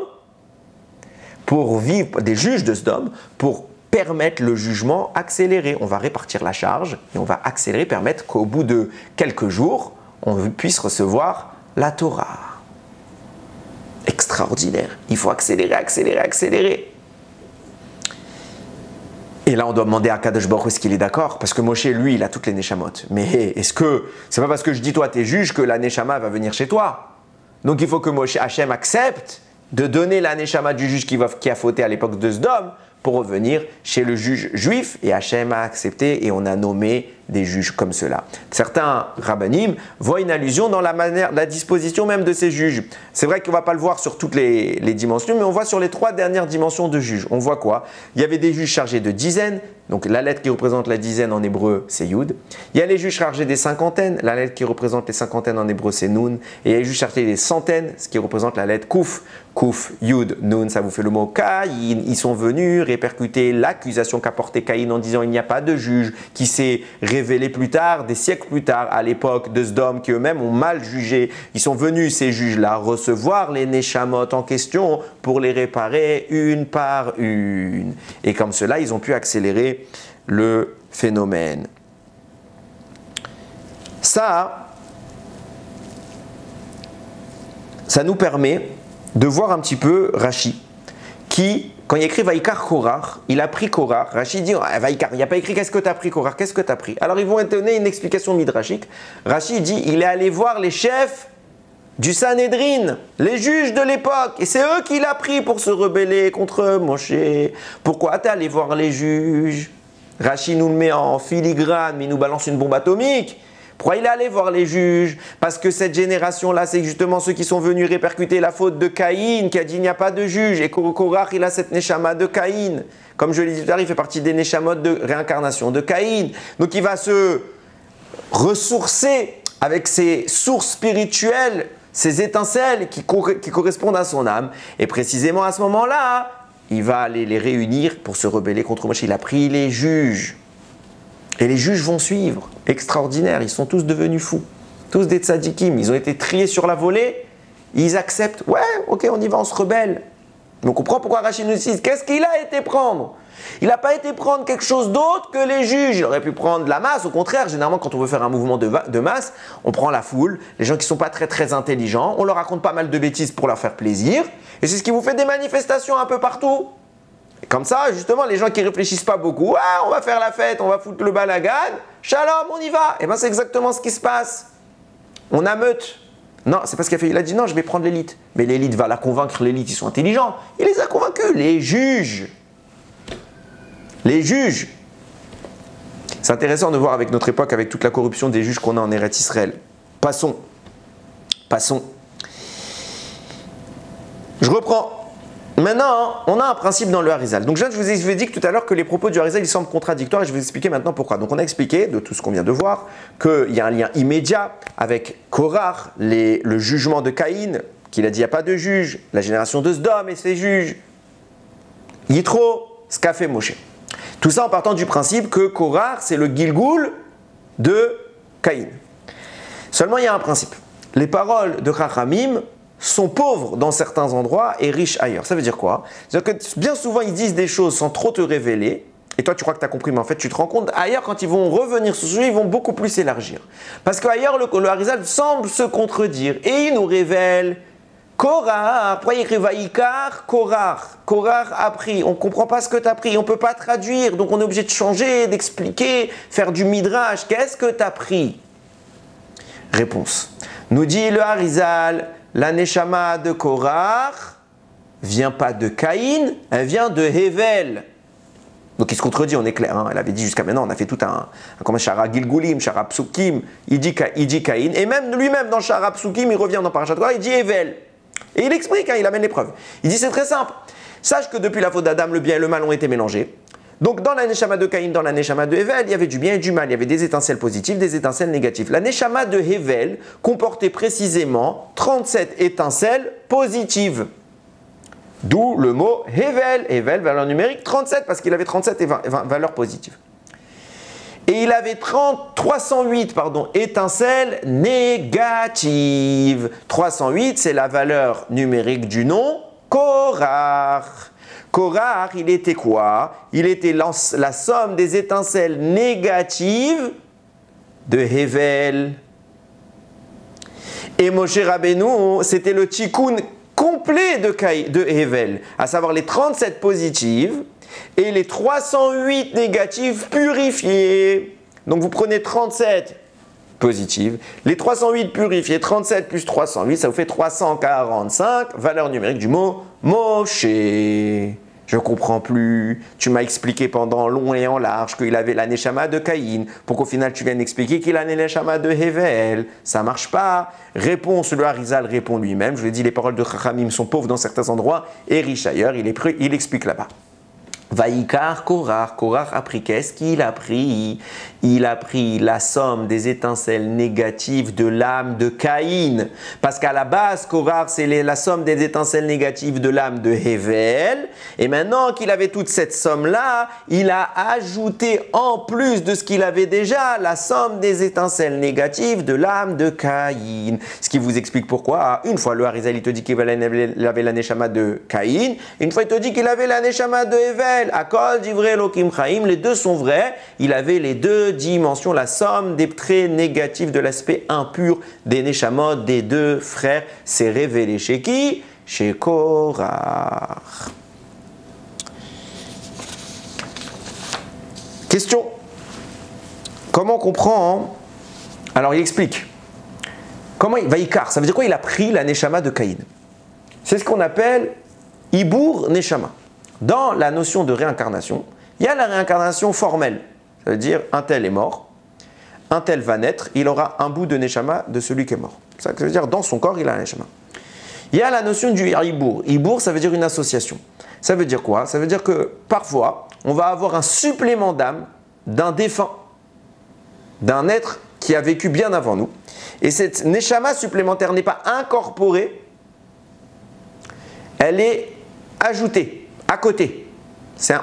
pour vivre, des juges de Sdom, pour permettre le jugement accéléré. On va répartir la charge et on va accélérer, permettre qu'au bout de quelques jours, on puisse recevoir la Torah. Extraordinaire. Il faut accélérer, accélérer, accélérer. Et là, on doit demander à Kadosh Baruch Hu est-ce qu'il est d'accord? Parce que Moshe, lui, il a toutes les Neshamot. Mais est-ce que c'est pas parce que je dis toi, t'es juge, que la Neshama va venir chez toi? Donc il faut que Moshe, Hachem accepte de donner la Neshama du juge qui a fauté à l'époque de Sdom pour revenir chez le juge juif. Et Hachem a accepté et on a nommé des juges comme cela. Certains rabbanim voient une allusion dans la disposition même de ces juges. C'est vrai qu'on ne va pas le voir sur toutes les dimensions, mais on voit sur les 3 dernières dimensions de juges. On voit quoi? Il y avait des juges chargés de dizaines, donc la lettre qui représente la dizaine en hébreu, c'est Yud. Il y a les juges chargés des cinquantaines, la lettre qui représente les cinquantaines en hébreu, c'est Nun. Et il y a les juges chargés des centaines, ce qui représente la lettre Kouf. Kouf, Yud, Nun, ça vous fait le mot Caïn. Ils sont venus répercuter l'accusation qu'a portée Caïn en disant il n'y a pas de juge qui s'est révélé plus tard, des siècles plus tard, à l'époque de Sdom, qui eux-mêmes ont mal jugé. Ils sont venus, ces juges-là, recevoir les Neshamot en question pour les réparer une par une. Et comme cela, ils ont pu accélérer le phénomène. Ça nous permet de voir un petit peu Rashi, qui, quand il écrit Vaikar Korach, il a pris Korach. Rashi dit Vaikar, il n'y a pas écrit qu'est-ce que tu as pris Korach, qu'est-ce que tu as pris? Alors ils vont donner une explication midrashique. Rashi dit il est allé voir les chefs du Sanhédrin, les juges de l'époque, et c'est eux qu'il a pris pour se rebeller contre Moshe. Pourquoi tu es allé voir les juges? Rashi nous le met en filigrane, mais il nous balance une bombe atomique. Pourquoi il est allé voir les juges? Parce que cette génération-là, c'est justement ceux qui sont venus répercuter la faute de Caïn, qui a dit il n'y a pas de juge. Et Korach, il a cette Neshama de Caïn. Comme je l'ai dit tout à l'heure, il fait partie des Neshamot de réincarnation de Caïn. Donc il va se ressourcer avec ses sources spirituelles, ces étincelles qui correspondent à son âme. Et précisément à ce moment-là, il va aller les réunir pour se rebeller contre Moshe. Il a pris les juges. Et les juges vont suivre. Extraordinaire, ils sont tous devenus fous. Tous des tzadikim. Ils ont été triés sur la volée. Ils acceptent. Ouais, ok, on y va, on se rebelle. Mais on comprend pourquoi Rachid nous dit, qu'est-ce qu'il a été prendre? Il n'a pas été prendre quelque chose d'autre que les juges. Il aurait pu prendre la masse. Au contraire, généralement, quand on veut faire un mouvement de masse, on prend la foule, les gens qui ne sont pas très intelligents, on leur raconte pas mal de bêtises pour leur faire plaisir. Et c'est ce qui vous fait des manifestations un peu partout. Et comme ça, justement, les gens qui ne réfléchissent pas beaucoup, ah, on va faire la fête, on va foutre le balagan, shalom, on y va. Et bien, c'est exactement ce qui se passe. On ameute. Non, c'est parce qu'il a dit non, je vais prendre l'élite. Mais l'élite va la convaincre, l'élite, ils sont intelligents. Il les a convaincus, les juges. Les juges. C'est intéressant de voir avec notre époque, avec toute la corruption des juges qu'on a en Eretz Israël. Passons. Je reprends. Maintenant, on a un principe dans le Harizal. Donc, je vous ai dit tout à l'heure que les propos du Harizal, ils semblent contradictoires et je vais vous expliquer maintenant pourquoi. Donc, on a expliqué, de tout ce qu'on vient de voir, qu'il y a un lien immédiat avec Korach, le jugement de Caïn, qu'il a dit il n'y a pas de juge, la génération de Sdom et ses juges, Yitro, ce qu'a fait Moshe. Tout ça en partant du principe que Korach, c'est le Gilgoul de Caïn. Seulement, il y a un principe. Les paroles de Chachamim sont pauvres dans certains endroits et riches ailleurs. Ça veut dire quoi? C'est-à-dire que bien souvent, ils disent des choses sans trop te révéler. Et toi, tu crois que tu as compris, mais en fait, tu te rends compte, ailleurs, quand ils vont revenir sur ce sujet, ils vont beaucoup plus s'élargir. Parce qu'ailleurs, le Harizal semble se contredire. Et il nous révèle Korach. Pourquoi il écrit Vaïkar? Korach. Korach a pris. On ne comprend pas ce que tu as pris. On ne peut pas traduire. Donc, on est obligé de changer, d'expliquer, faire du midrash. Qu'est-ce que tu as pris? Réponse. Nous dit le Harizal, la Neshama de Korach vient pas de Caïn, elle vient de Hevel. Donc il se contredit, on est clair. Hein. Elle avait dit jusqu'à maintenant, on a fait tout un comme Shara Gilgulim, Shara Psukim, il dit Caïn. Et même lui-même dans Shara Psukim, il revient dans Parashat Korach, il dit Hevel. Et il explique, hein, il amène les preuves. Il dit c'est très simple. Sache que depuis la faute d'Adam, le bien et le mal ont été mélangés. Donc dans la Neshama de Caïn, dans la Neshama de Hevel, il y avait du bien et du mal. Il y avait des étincelles positives, des étincelles négatives. La Neshama de Hevel comportait précisément 37 étincelles positives. D'où le mot Hevel. Hevel, valeur numérique 37, parce qu'il avait 37 valeurs positives. Et il avait 308 étincelles négatives. 308, c'est la valeur numérique du nom Korach. Korach, il était quoi? Il était la somme des étincelles négatives de Hevel. Et Moshe Rabbeinu, c'était le tikkun complet de Hevel, à savoir les 37 positives et les 308 négatives purifiées. Donc vous prenez 37 positives, les 308 purifiées, 37 plus 308, ça vous fait 345, valeur numérique du mot Moshe. Je ne comprends plus. Tu m'as expliqué pendant long et en large qu'il avait la Neshama de Caïn, pour qu'au final tu viennes expliquer qu'il a la Neshama de Hevel. Ça ne marche pas. Réponse, le Harizal répond lui-même. Je vous ai dit, les paroles de Chachamim sont pauvres dans certains endroits et riches ailleurs. Il explique là-bas. Vaïkar Korach. Korach a pris, qu'est-ce qu'il a pris? Il a pris la somme des étincelles négatives de l'âme de Caïn. Parce qu'à la base, Korach, c'est la somme des étincelles négatives de l'âme de Hevel. Et maintenant qu'il avait toute cette somme-là, il a ajouté en plus de ce qu'il avait déjà, la somme des étincelles négatives de l'âme de Caïn. Ce qui vous explique pourquoi. Une fois, le Harizal, il te dit qu'il avait la Neshama de Caïn. Une fois, il te dit qu'il avait la Neshama de Hevel. Akol, Divrei Elokim Chaim, les deux sont vrais. Il avait les deux dimensions, la somme des traits négatifs de l'aspect impur des Neshamot des deux frères s'est révélé chez qui? Chez Korach. Question. Comment on comprend? Alors il explique. Comment il Vaïkar, ça veut dire quoi? Il a pris la Neshama de Caïn. C'est ce qu'on appelle Ibour Neshama. Dans la notion de réincarnation, il y a la réincarnation formelle, ça veut dire un tel est mort, un tel va naître, il aura un bout de Neshama de celui qui est mort. Ça veut dire dans son corps, il a un Neshama. Il y a la notion du Ibour. Ibour, ça veut dire une association. Ça veut dire quoi? Ça veut dire que parfois, on va avoir un supplément d'âme d'un défunt, d'un être qui a vécu bien avant nous. Et cette Neshama supplémentaire n'est pas incorporée, elle est ajoutée, à côté.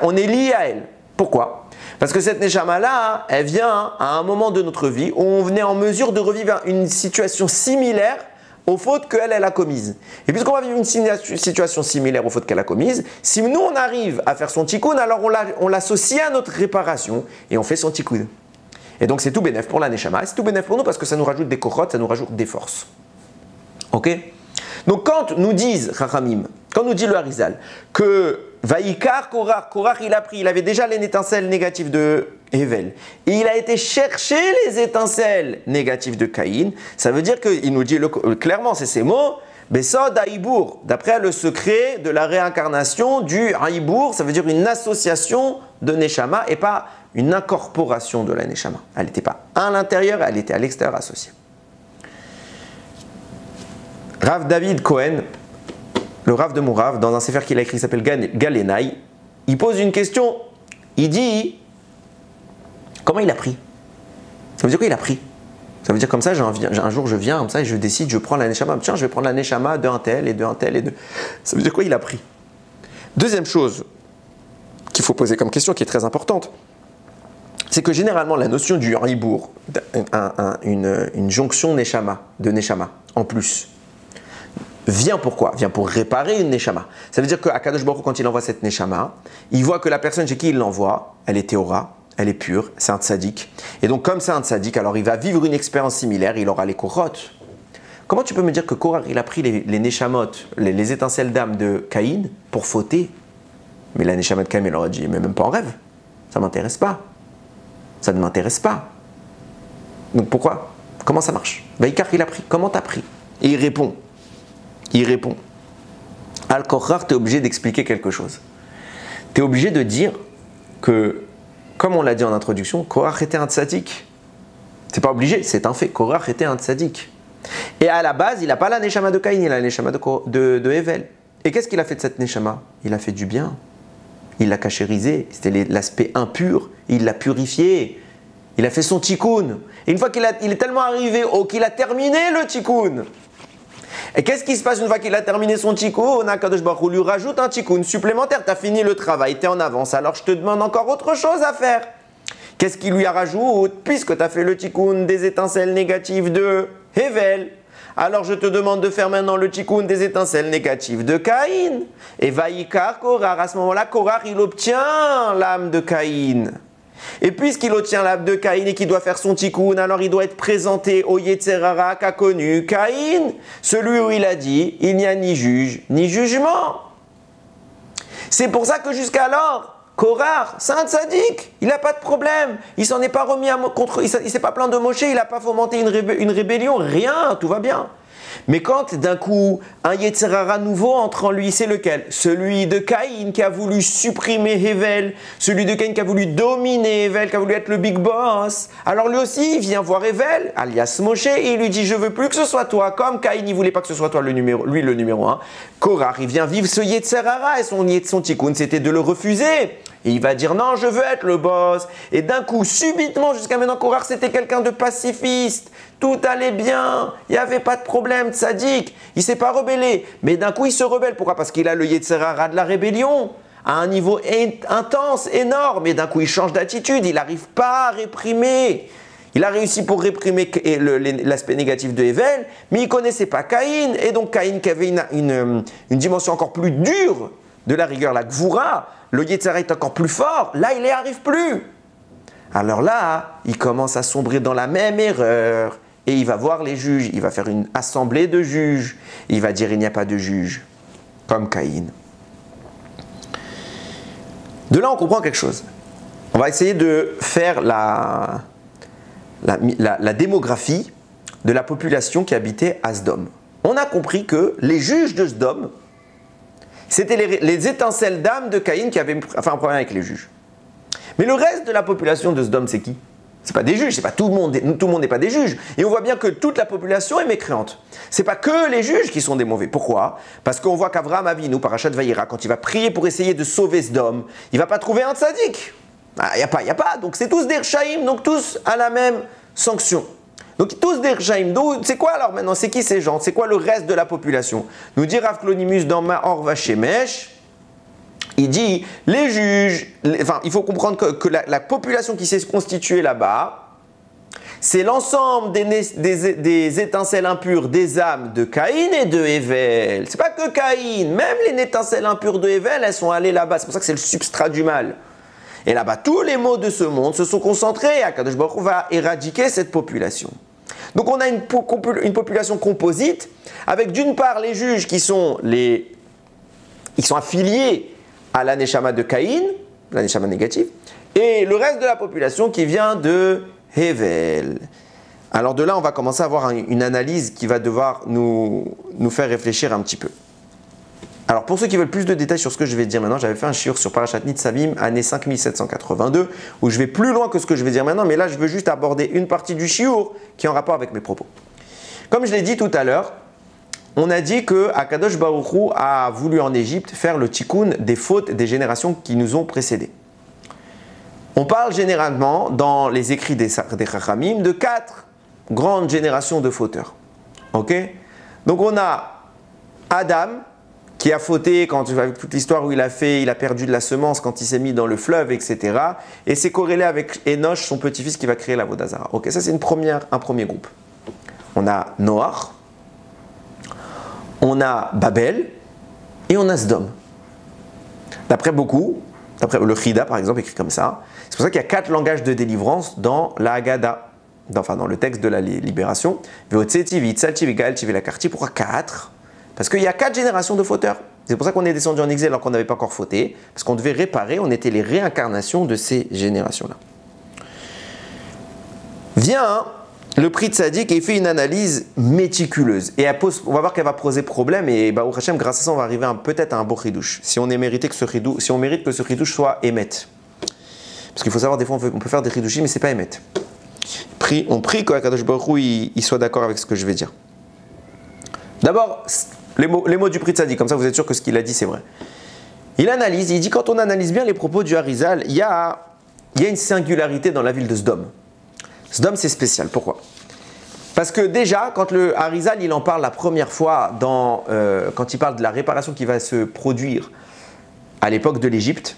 On est lié à elle. Pourquoi? Parce que cette Neshama-là, elle vient à un moment de notre vie où on venait en mesure de revivre une situation similaire aux fautes qu'elle a commises. Et puisqu'on va vivre une situation similaire aux fautes qu'elle a commises, si nous on arrive à faire son tikkun, alors on l'associe à notre réparation et on fait son tikkun. Et donc c'est tout bénef pour la Neshama, c'est tout bénef pour nous parce que ça nous rajoute des kochot, ça nous rajoute des forces. Ok? Donc quand nous disent Chachamim, quand nous dit le Harizal, que Vaïkar Korach il a pris, il avait déjà les étincelles négatives de Hevel, et il a été chercher les étincelles négatives de Caïn, ça veut dire qu'il nous dit clairement, c'est ces mots, Besod Haïbour, d'après le secret de la réincarnation du Haïbour, ça veut dire une association de Neshama et pas une incorporation de la Neshama. Elle n'était pas à l'intérieur, elle était à l'extérieur associée. Rav David Cohen, le Rav de Mourav, dans un sefer qu'il a écrit qui s'appelle Galenai, il pose une question. Il dit comment il a pris? Ça veut dire quoi il a pris? Ça veut dire comme ça, un jour je viens comme ça et je décide, je prends la Neshama. Tiens, je vais prendre la Neshama d'un tel et d'un tel et de. Ça veut dire quoi il a pris? Deuxième chose qu'il faut poser comme question, qui est très importante, c'est que généralement la notion du Hibour, une jonction Neshama, de Neshama en plus, vient pour quoi? Vient pour réparer une Neshama. Ça veut dire qu'à Kadosh Baruch Hu, quand il envoie cette Neshama, il voit que la personne chez qui il l'envoie, elle est Théora, elle est pure, c'est un tzaddik. Et donc comme c'est un tzaddik, alors il va vivre une expérience similaire, il aura les Korot. Comment tu peux me dire que Korach, il a pris les Neshamot, les étincelles d'âme de Caïn pour fauter? Mais la Neshama de Caïn, elle aurait dit, mais même pas en rêve, ça ne m'intéresse pas. Ça ne m'intéresse pas. Donc pourquoi? Comment ça marche? Vaïkar, il a pris. Comment t'as pris? Et il répond. Al-Korach, tu es obligé d'expliquer quelque chose. Tu es obligé de dire que, comme on l'a dit en introduction, Korach était un tzaddik. C'est pas obligé, c'est un fait. Korach était un tzaddik. Et à la base, il n'a pas la Neshama de Caïn, il a la Neshama de Hevel. Et qu'est-ce qu'il a fait de cette Neshama? Il a fait du bien. Il l'a cachérisé. C'était l'aspect impur. Il l'a purifié. Il a fait son tikkun. Et une fois qu'il est tellement arrivé qu'il a terminé le tikkun. Et qu'est-ce qui se passe une fois qu'il a terminé son tikkun? Kadosh Baruch Hu lui rajoute un tikkun supplémentaire. Tu as fini le travail, tu es en avance. Alors je te demande encore autre chose à faire. Qu'est-ce qu'il lui a rajouté? Puisque tu as fait le tikkun des étincelles négatives de Hevel, alors je te demande de faire maintenant le tikkun des étincelles négatives de Caïn. Et Vaïkar Korach, à ce moment-là, Korach il obtient l'âme de Caïn. Et puisqu'il obtient l'âme de Caïn et qu'il doit faire son tikkun, alors il doit être présenté au Yetzer Hara qu'a connu Caïn, celui où il a dit, il n'y a ni juge ni jugement. C'est pour ça que jusqu'alors, Korach, c'est un tzaddik, il n'a pas de problème, il s'en est pas remis il s'est pas plaint de Moshe, il n'a pas fomenté une rébellion, rien, tout va bien. Mais quand d'un coup, un Yetzer Hara nouveau entre en lui, c'est lequel? Celui de Caïn qui a voulu supprimer Hevel, celui de Caïn qui a voulu dominer Hevel, qui a voulu être le big boss. Alors lui aussi, il vient voir Hevel, alias Moshe, et il lui dit, je veux plus que ce soit toi. Comme Caïn, il voulait pas que ce soit toi lui le numéro 1. Korach, il vient vivre ce Yetzer Hara et son tikkun, c'était de le refuser. Et il va dire, non, je veux être le boss. Et d'un coup, subitement, jusqu'à maintenant, Korach, c'était quelqu'un de pacifiste. Tout allait bien, il n'y avait pas de problème, tzaddik, il ne s'est pas rebellé. Mais d'un coup, il se rebelle. Pourquoi? Parce qu'il a le Yetzer Hara de la rébellion, à un niveau intense, énorme. Et d'un coup, il change d'attitude, il n'arrive pas à réprimer. Il a réussi pour réprimer l'aspect négatif de Hevel, mais il ne connaissait pas Caïn. Et donc, Caïn qui avait une dimension encore plus dure de la rigueur, la Gvoura, le Yetzer Hara est encore plus fort. Là, il n'y arrive plus. Alors là, il commence à sombrer dans la même erreur. Et il va voir les juges, il va faire une assemblée de juges. Il va dire il n'y a pas de juge, comme Caïn. De là, on comprend quelque chose. On va essayer de faire la démographie de la population qui habitait à Sdom. On a compris que les juges de Sdom, c'était les étincelles d'âme de Caïn qui avaient un problème avec les juges. Mais le reste de la population de Sdom, c'est qui? C'est pas des juges, c'est pas tout le monde n'est pas des juges. Et on voit bien que toute la population est mécréante. C'est pas que les juges qui sont des mauvais. Pourquoi? Parce qu'on voit qu'Avraham Avinu, Parashat Vayera, quand il va prier pour essayer de sauver Sdom, il va pas trouver un tzaddik. Il n'y a pas. Donc c'est tous des Rechaïm, donc tous à la même sanction. Donc tous des Rechaïm. Donc c'est quoi alors maintenant? C'est qui ces gens? C'est quoi le reste de la population? Nous dit Rav Clonimus dans Ma'or Vashemesh, il dit, les juges, il faut comprendre que la population qui s'est constituée là-bas, c'est l'ensemble des étincelles impures des âmes de Caïn et de Hével. C'est pas que Caïn, même les étincelles impures de Hével, elles sont allées là-bas. C'est pour ça que c'est le substrat du mal. Et là-bas, tous les maux de ce monde se sont concentrés. Akadosh Baruch Hu va éradiquer cette population. Donc on a une population composite, avec d'une part les juges qui sont affiliés à la Neshama de Caïn, la Neshama négative, et le reste de la population qui vient de Hével. Alors de là, on va commencer à avoir une analyse qui va devoir nous faire réfléchir un petit peu. Alors pour ceux qui veulent plus de détails sur ce que je vais dire maintenant, j'avais fait un shiur sur Parashat Nitzavim, année 5782, où je vais plus loin que ce que je vais dire maintenant, mais là je veux juste aborder une partie du shiur qui est en rapport avec mes propos. Comme je l'ai dit tout à l'heure, on a dit que Akadosh Baruch Hu a voulu en Égypte faire le tikkun des fautes des générations qui nous ont précédés. On parle généralement dans les écrits des Chachamim de 4 grandes générations de fauteurs. Ok? Donc on a Adam qui a fauté avec toute l'histoire où il a perdu de la semence quand il s'est mis dans le fleuve, etc. Et c'est corrélé avec Enoch, son petit-fils, qui va créer la Vodazara. Ok, ça c'est un premier groupe. On a Noach, on a Babel et on a Sdom. D'après le Chida par exemple écrit comme ça, c'est pour ça qu'il y a 4 langages de délivrance dans la Haggadah, dans le texte de la libération. Pourquoi 4? Parce qu'il y a 4 générations de fauteurs. C'est pour ça qu'on est descendu en exil alors qu'on n'avait pas encore fauté, parce qu'on devait réparer, on était les réincarnations de ces générations-là. Vient le prix de Tzadik et il fait une analyse méticuleuse. Et on va voir qu'elle va poser problème et Baruch Hashem, grâce à ça, on va arriver peut-être à un beau chidouche. Si on mérite que ce chidouche soit émet. Parce qu'il faut savoir, des fois, on peut faire des chidushim, mais c'est pas émet. On prie qu'Akadosh Baruch Hu il soit d'accord avec ce que je vais dire. D'abord, les mots du prix de Tzadik, comme ça vous êtes sûr que ce qu'il a dit c'est vrai. Il analyse, il dit quand on analyse bien les propos du Harizal, il y a une singularité dans la ville de Sdom. Sdom c'est spécial, pourquoi? Parce que déjà, quand le Harizal il en parle la première fois, quand il parle de la réparation qui va se produire à l'époque de l'Égypte,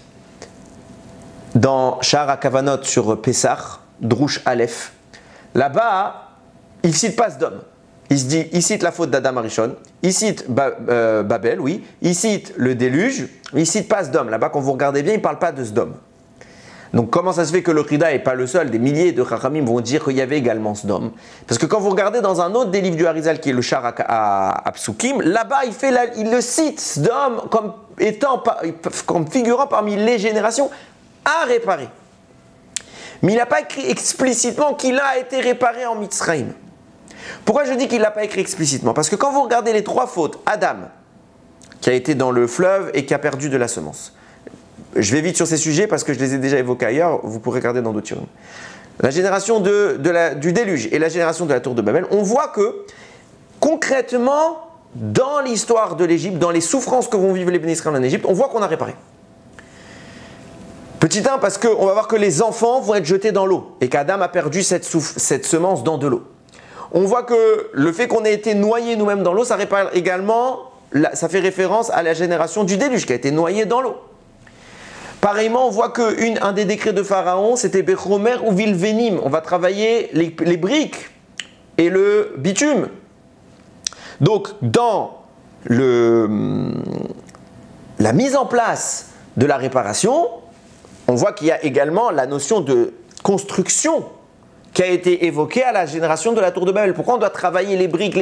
dans Sha'ar HaKavanot sur Pessah, Drush Aleph, là-bas, il ne cite pas Sdom. Il cite la faute d'Adam Arishon, il cite Babel, oui, il cite le déluge, mais il ne cite pas Sdom. Là-bas, quand vous regardez bien, il ne parle pas de Sdom. Donc comment ça se fait que le Chida n'est pas le seul? Des milliers de Chachamim vont dire qu'il y avait également Sdom. Parce que quand vous regardez dans un autre des livres du Harizal qui est le Sha'ar à Psukim, là-bas il le cite Sdom comme figurant parmi les générations à réparer. Mais il n'a pas écrit explicitement qu'il a été réparé en Mitzrayim. Pourquoi je dis qu'il ne l'a pas écrit explicitement? Parce que quand vous regardez les 3 fautes, Adam, qui a été dans le fleuve et qui a perdu de la semence. Je vais vite sur ces sujets parce que je les ai déjà évoqués ailleurs, vous pourrez regarder dans d'autres tirs. La génération du déluge et la génération de la tour de Babel, on voit que concrètement, dans l'histoire de l'Égypte, dans les souffrances que vont vivre les Béné Israël en Égypte, on voit qu'on a réparé. Petit 1, parce qu'on va voir que les enfants vont être jetés dans l'eau et qu'Adam a perdu cette semence dans de l'eau. On voit que le fait qu'on ait été noyés nous-mêmes dans l'eau, ça répare également, ça fait référence à la génération du déluge qui a été noyée dans l'eau. Pareillement, on voit qu'un des décrets de Pharaon, c'était Bechomer ou Vilvenim. On va travailler les briques et le bitume. Donc, dans la mise en place de la réparation, on voit qu'il y a également la notion de construction qui a été évoquée à la génération de la tour de Babel. Pourquoi on doit travailler les briques,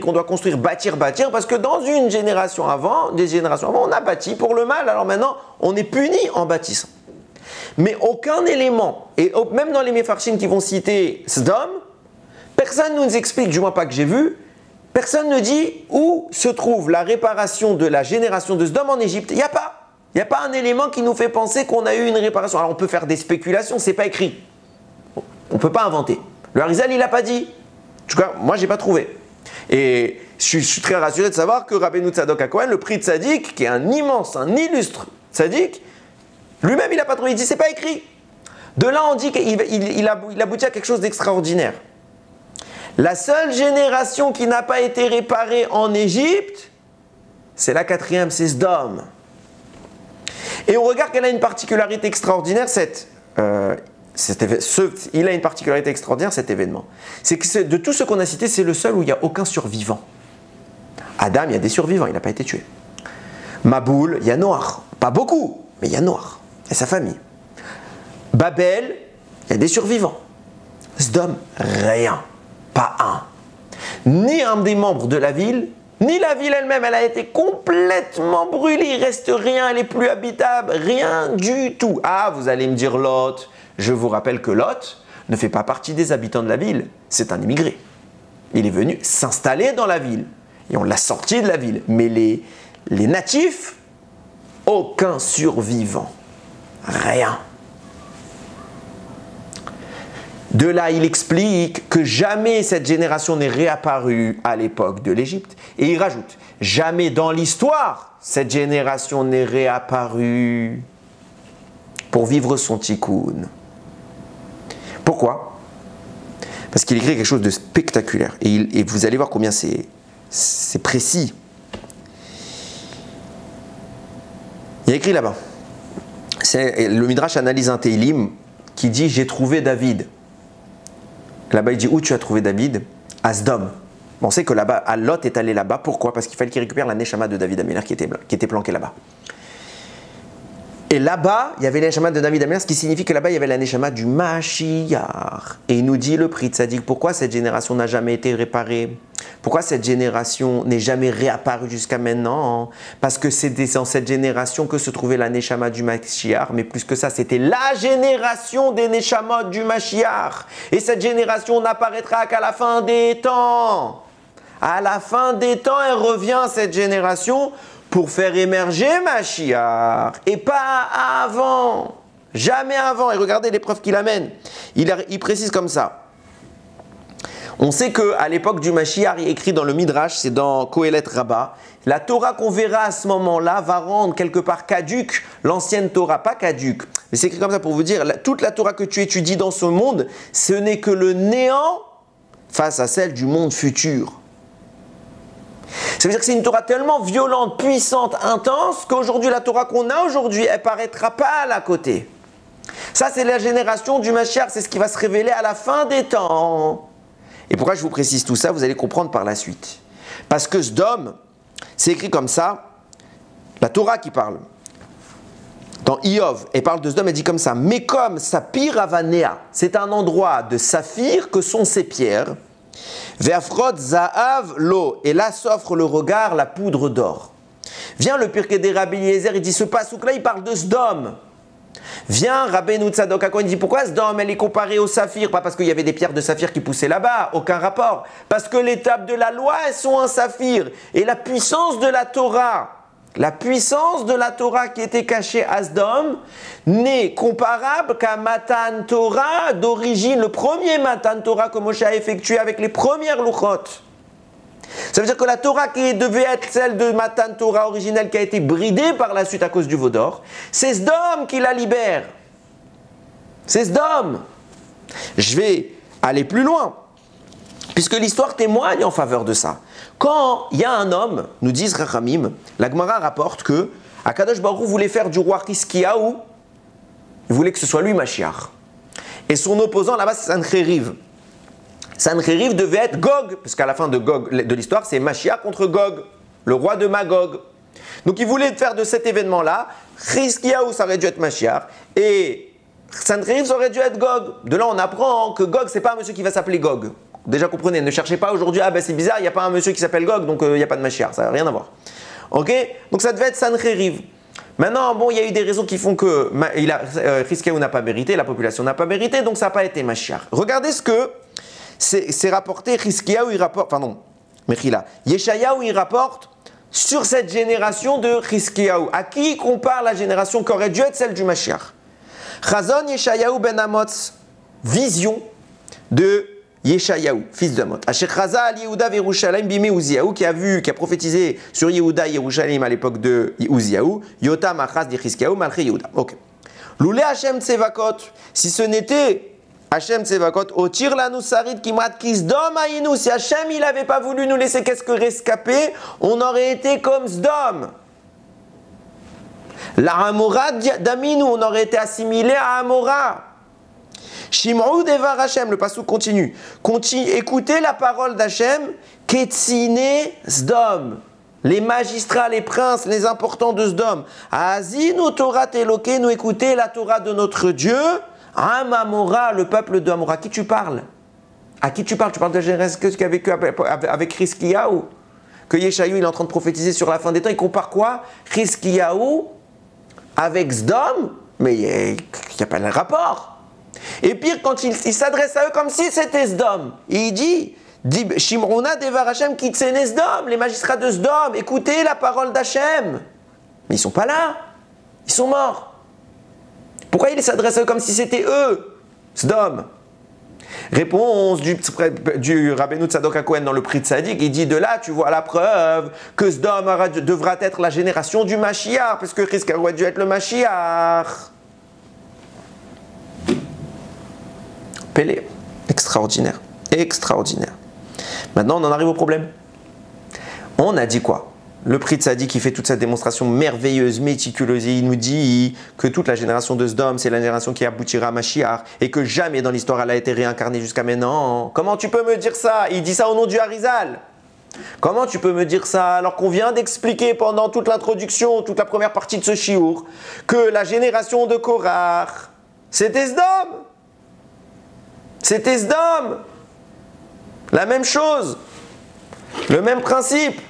on doit construire, bâtir? Parce que dans des générations avant, on a bâti pour le mal. Alors maintenant, on est puni en bâtissant. Mais aucun élément, et même dans les Mefarshim qui vont citer Sdom, personne ne nous explique, du moins pas que j'ai vu, personne ne dit où se trouve la réparation de la génération de Sdom en Égypte. Il n'y a pas. Il n'y a pas un élément qui nous fait penser qu'on a eu une réparation. Alors on peut faire des spéculations, c'est pas écrit. On ne peut pas inventer. Le Harizal, il n'a pas dit. En tout cas, moi, je n'ai pas trouvé. Et je suis très rassuré de savoir que Rabbeinu Tzadok HaKohen, le prix de Tzadik, qui est un immense, un illustre Tzadik, lui-même, il n'a pas trouvé. Il dit, c'est pas écrit. De là, on dit qu'il aboutit à quelque chose d'extraordinaire. La seule génération qui n'a pas été réparée en Égypte, c'est la 4e, c'est Sdom. Et on regarde qu'elle a une particularité extraordinaire, il a une particularité extraordinaire, cet événement. C'est que de tout ce qu'on a cité, c'est le seul où il n'y a aucun survivant. Adam, il y a des survivants, il n'a pas été tué. Maboul, il y a Noach. Pas beaucoup, mais il y a Noach. Et sa famille. Babel, il y a des survivants. Sdom, rien. Pas un. Ni un des membres de la ville, ni la ville elle-même, elle a été complètement brûlée. Il reste rien, elle est plus habitable, rien du tout. Ah, vous allez me dire Lot. Je vous rappelle que Lot ne fait pas partie des habitants de la ville. C'est un immigré. Il est venu s'installer dans la ville. Et on l'a sorti de la ville. Mais les natifs, aucun survivant. Rien. De là, il explique que jamais cette génération n'est réapparue à l'époque de l'Égypte. Et il rajoute, jamais dans l'histoire, cette génération n'est réapparue pour vivre son tikkun. Pourquoi? Parce qu'il écrit quelque chose de spectaculaire. Et vous allez voir combien c'est précis. Il y a écrit là-bas. Le Midrash analyse un Teilim qui dit « J'ai trouvé David ». Là-bas, il dit « Où tu as trouvé David ?» À Sdom. On sait que là-bas, Lot est allé là-bas. Pourquoi? Parce qu'il fallait qu'il récupère la Neshama de David Améler qui était planquée là-bas. Et là-bas, il y avait la Neshama de David Améler, ce qui signifie que là-bas, il y avait la Neshama du Mashiach. Et il nous dit le prix de Tzadik, pourquoi cette génération n'a jamais été réparée? Pourquoi cette génération n'est jamais réapparue jusqu'à maintenant? Parce que c'était dans cette génération que se trouvait la Neshama du Mashiach. Mais plus que ça, c'était la génération des Neshamot du Mashiach. Et cette génération n'apparaîtra qu'à la fin des temps. À la fin des temps, elle revient, cette génération, pour faire émerger Mashiach. Et pas avant. Jamais avant. Et regardez les preuves qu'il amène. Il précise comme ça. On sait qu'à l'époque du Mashiach, il est écrit dans le Midrash, c'est dans Kohelet Rabbah, la Torah qu'on verra à ce moment-là va rendre quelque part caduque l'ancienne Torah, pas caduque, mais c'est écrit comme ça pour vous dire, toute la Torah que tu étudies dans ce monde, ce n'est que le néant face à celle du monde futur. Ça veut dire que c'est une Torah tellement violente, puissante, intense, qu'aujourd'hui, la Torah qu'on a aujourd'hui, elle ne paraîtra pas à la côté. Ça, c'est la génération du Mashiach, c'est ce qui va se révéler à la fin des temps. Et pourquoi je vous précise tout ça, vous allez comprendre par la suite. Parce que Sdom, c'est écrit comme ça, la Torah qui parle, dans Iov, elle parle de Sdom, elle dit comme ça, mais comme Sapir Avanea, c'est un endroit de saphir que sont ces pierres, Ve'afrod Za'av Lo, et là s'offre le regard, la poudre d'or. Vient le Pirkei des Rabbi Eliezer, il dit, ce pasouk-là, il parle de Sdom. Vient Rabbeinu Tzadok HaKohen, il dit pourquoi Sdom elle est comparée au saphir? Pas parce qu'il y avait des pierres de saphir qui poussaient là-bas, aucun rapport. Parce que les tables de la loi, elles sont un saphir. Et la puissance de la Torah qui était cachée à Sdom n'est comparable qu'à Matan Torah d'origine, le premier Matan Torah que Moshe a effectué avec les premières Luchot. Ça veut dire que la Torah qui devait être celle de Matan Torah originelle qui a été bridée par la suite à cause du veau d'or, c'est Sdom qui la libère. C'est Sdom. Je vais aller plus loin, puisque l'histoire témoigne en faveur de ça. Quand il y a un homme, nous disent Rachamim, la Gemara rapporte que Akadosh Baruch Hu voulait faire du roi Hiskiyahu, il voulait que ce soit lui Mashiach. Et son opposant là-bas, c'est Sancheriv. Sancheriv devait être Gog, parce qu'à la fin de l'histoire, c'est Mashiach contre Gog, le roi de Magog. Donc il voulait faire de cet événement-là, Hiskiyahu, ça aurait dû être Mashiach, et Sancheriv, ça aurait dû être Gog. De là, on apprend que Gog, c'est pas un monsieur qui va s'appeler Gog. Déjà comprenez, ne cherchez pas aujourd'hui, ah ben c'est bizarre, il n'y a pas un monsieur qui s'appelle Gog, donc il n'y a pas de Mashiach, ça n'a rien à voir. Ok? Donc ça devait être Sancheriv. Maintenant, bon, il y a eu des raisons qui font que Hiskiyahu n'a pas mérité, la population n'a pas mérité, donc ça n'a pas été Mashiach. Regardez ce que c'est rapporté, Hiskiyahu, il rapporte, pardon, Mechila, Yeshayahu, il rapporte sur cette génération de Hiskiyahu. À qui il compare la génération qui aurait dû être celle du Mashiach? Chazon Yeshayahu ben Amoz, vision de Yeshayahu, fils d'Amot. Asherchaza al Yehuda Yerushalayim bime Uziyahu, qui a prophétisé sur Yehuda et Yerushalayim à l'époque de Uziyahu, Yotam Achaz d'Chizkiyahu, Malché Yehuda. Ok. Loulé Hashem Tsevakot, si ce n'était Hashem Tsevakot, Otir lanu sarid kimrat kisdom aïnou, si Hashem il n'avait pas voulu nous laisser qu'est-ce que rescapé, on aurait été comme Sdom. La Amora d'Aminu, on aurait été assimilé à Amora. Shim'ou devar Hashem, le passage continue. Écoutez la parole d'Hashem, Ketsine Sdom. Les magistrats, les princes, les importants de Sdom. Azinu Torah Teloke, nous écoutez la Torah de notre Dieu. Am Amora, le peuple de Amora. À qui tu parles? À qui tu parles? Tu parles de la génération qui a vécu avec Chizkiyahu. Que Yeshayahu il est en train de prophétiser sur la fin des temps. Il compare quoi? Chizkiyahu avec Sdom? Mais il n'y a pas de rapport. Et pire, quand il s'adresse à eux comme si c'était Sdom. Il dit Shimrona devar Hashem kitsene Sdom, les magistrats de Sdom, écoutez la parole d'Hashem. Mais ils ne sont pas là. Ils sont morts. Pourquoi il s'adresse à eux comme si c'était eux, Sdom? Réponse du Rabbeinu Tzadok HaKohen dans le Pri Tzadik, il dit de là tu vois la preuve que Sdom devra être la génération du Mashiach, parce que Chizkiyahu aurait dû être le Mashiach. Pélé, extraordinaire, extraordinaire. Maintenant on en arrive au problème. On a dit quoi? Le Pri Tzadik qui fait toute cette démonstration merveilleuse, méticuleuse, et il nous dit que toute la génération de Sdom, c'est la génération qui aboutira à Mashiach et que jamais dans l'histoire elle a été réincarnée jusqu'à maintenant. Comment tu peux me dire ça? Il dit ça au nom du Harizal. Comment tu peux me dire ça alors qu'on vient d'expliquer pendant toute l'introduction, toute la première partie de ce shiur, que la génération de Korach, c'était Sdom. C'était Sdom. La même chose. Le même principe.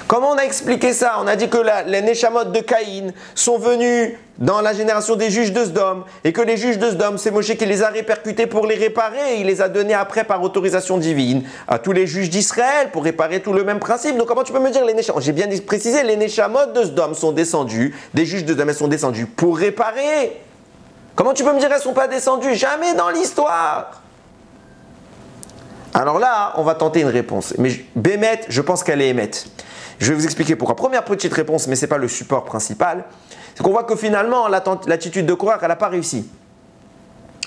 Comment on a expliqué ça? On a dit que les Neshamot de Caïn sont venus dans la génération des juges de Sdom et que les juges de Sdom, c'est Moshe qui les a répercutés pour les réparer. Il les a donnés après par autorisation divine à tous les juges d'Israël pour réparer tout le même principe. Donc comment tu peux me dire les Neshamot? J'ai bien précisé, les Neshamot de Sdom sont descendus, des juges de Sdom sont descendus pour réparer. Comment tu peux me dire elles ne sont pas descendues? Jamais dans l'histoire. Alors là, on va tenter une réponse. Mais Bémet, je pense qu'elle est émette. Je vais vous expliquer pourquoi. Première petite réponse, mais ce n'est pas le support principal, c'est qu'on voit que finalement, l'attitude de Korach, elle n'a pas réussi.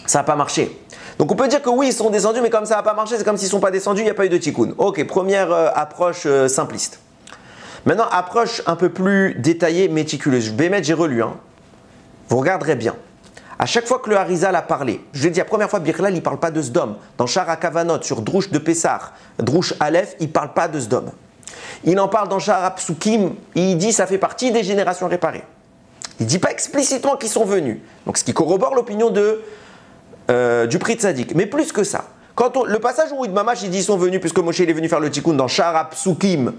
Ça n'a pas marché. Donc on peut dire que oui, ils sont descendus, mais comme ça n'a pas marché, c'est comme s'ils ne sont pas descendus, il n'y a pas eu de tikkun. Ok, première approche simpliste. Maintenant, approche un peu plus détaillée, méticuleuse. Je vais mettre, j'ai relu. Hein. Vous regarderez bien. À chaque fois que le Harizal a parlé, je l'ai dit la première fois, Birlal, il ne parle pas de Sdom. Dans Shara Kavanot, sur Drouche de Pessar, Drouche Aleph, il ne parle pas de Sdom. Il en parle dans Shara Psukim, il dit ça fait partie des générations réparées. Il ne dit pas explicitement qu'ils sont venus. Donc ce qui corrobore l'opinion du Pri Tzadik. Mais plus que ça, le passage où Mamash il dit ils sont venus puisque Moshe il est venu faire le tikkun dans Shara Psukim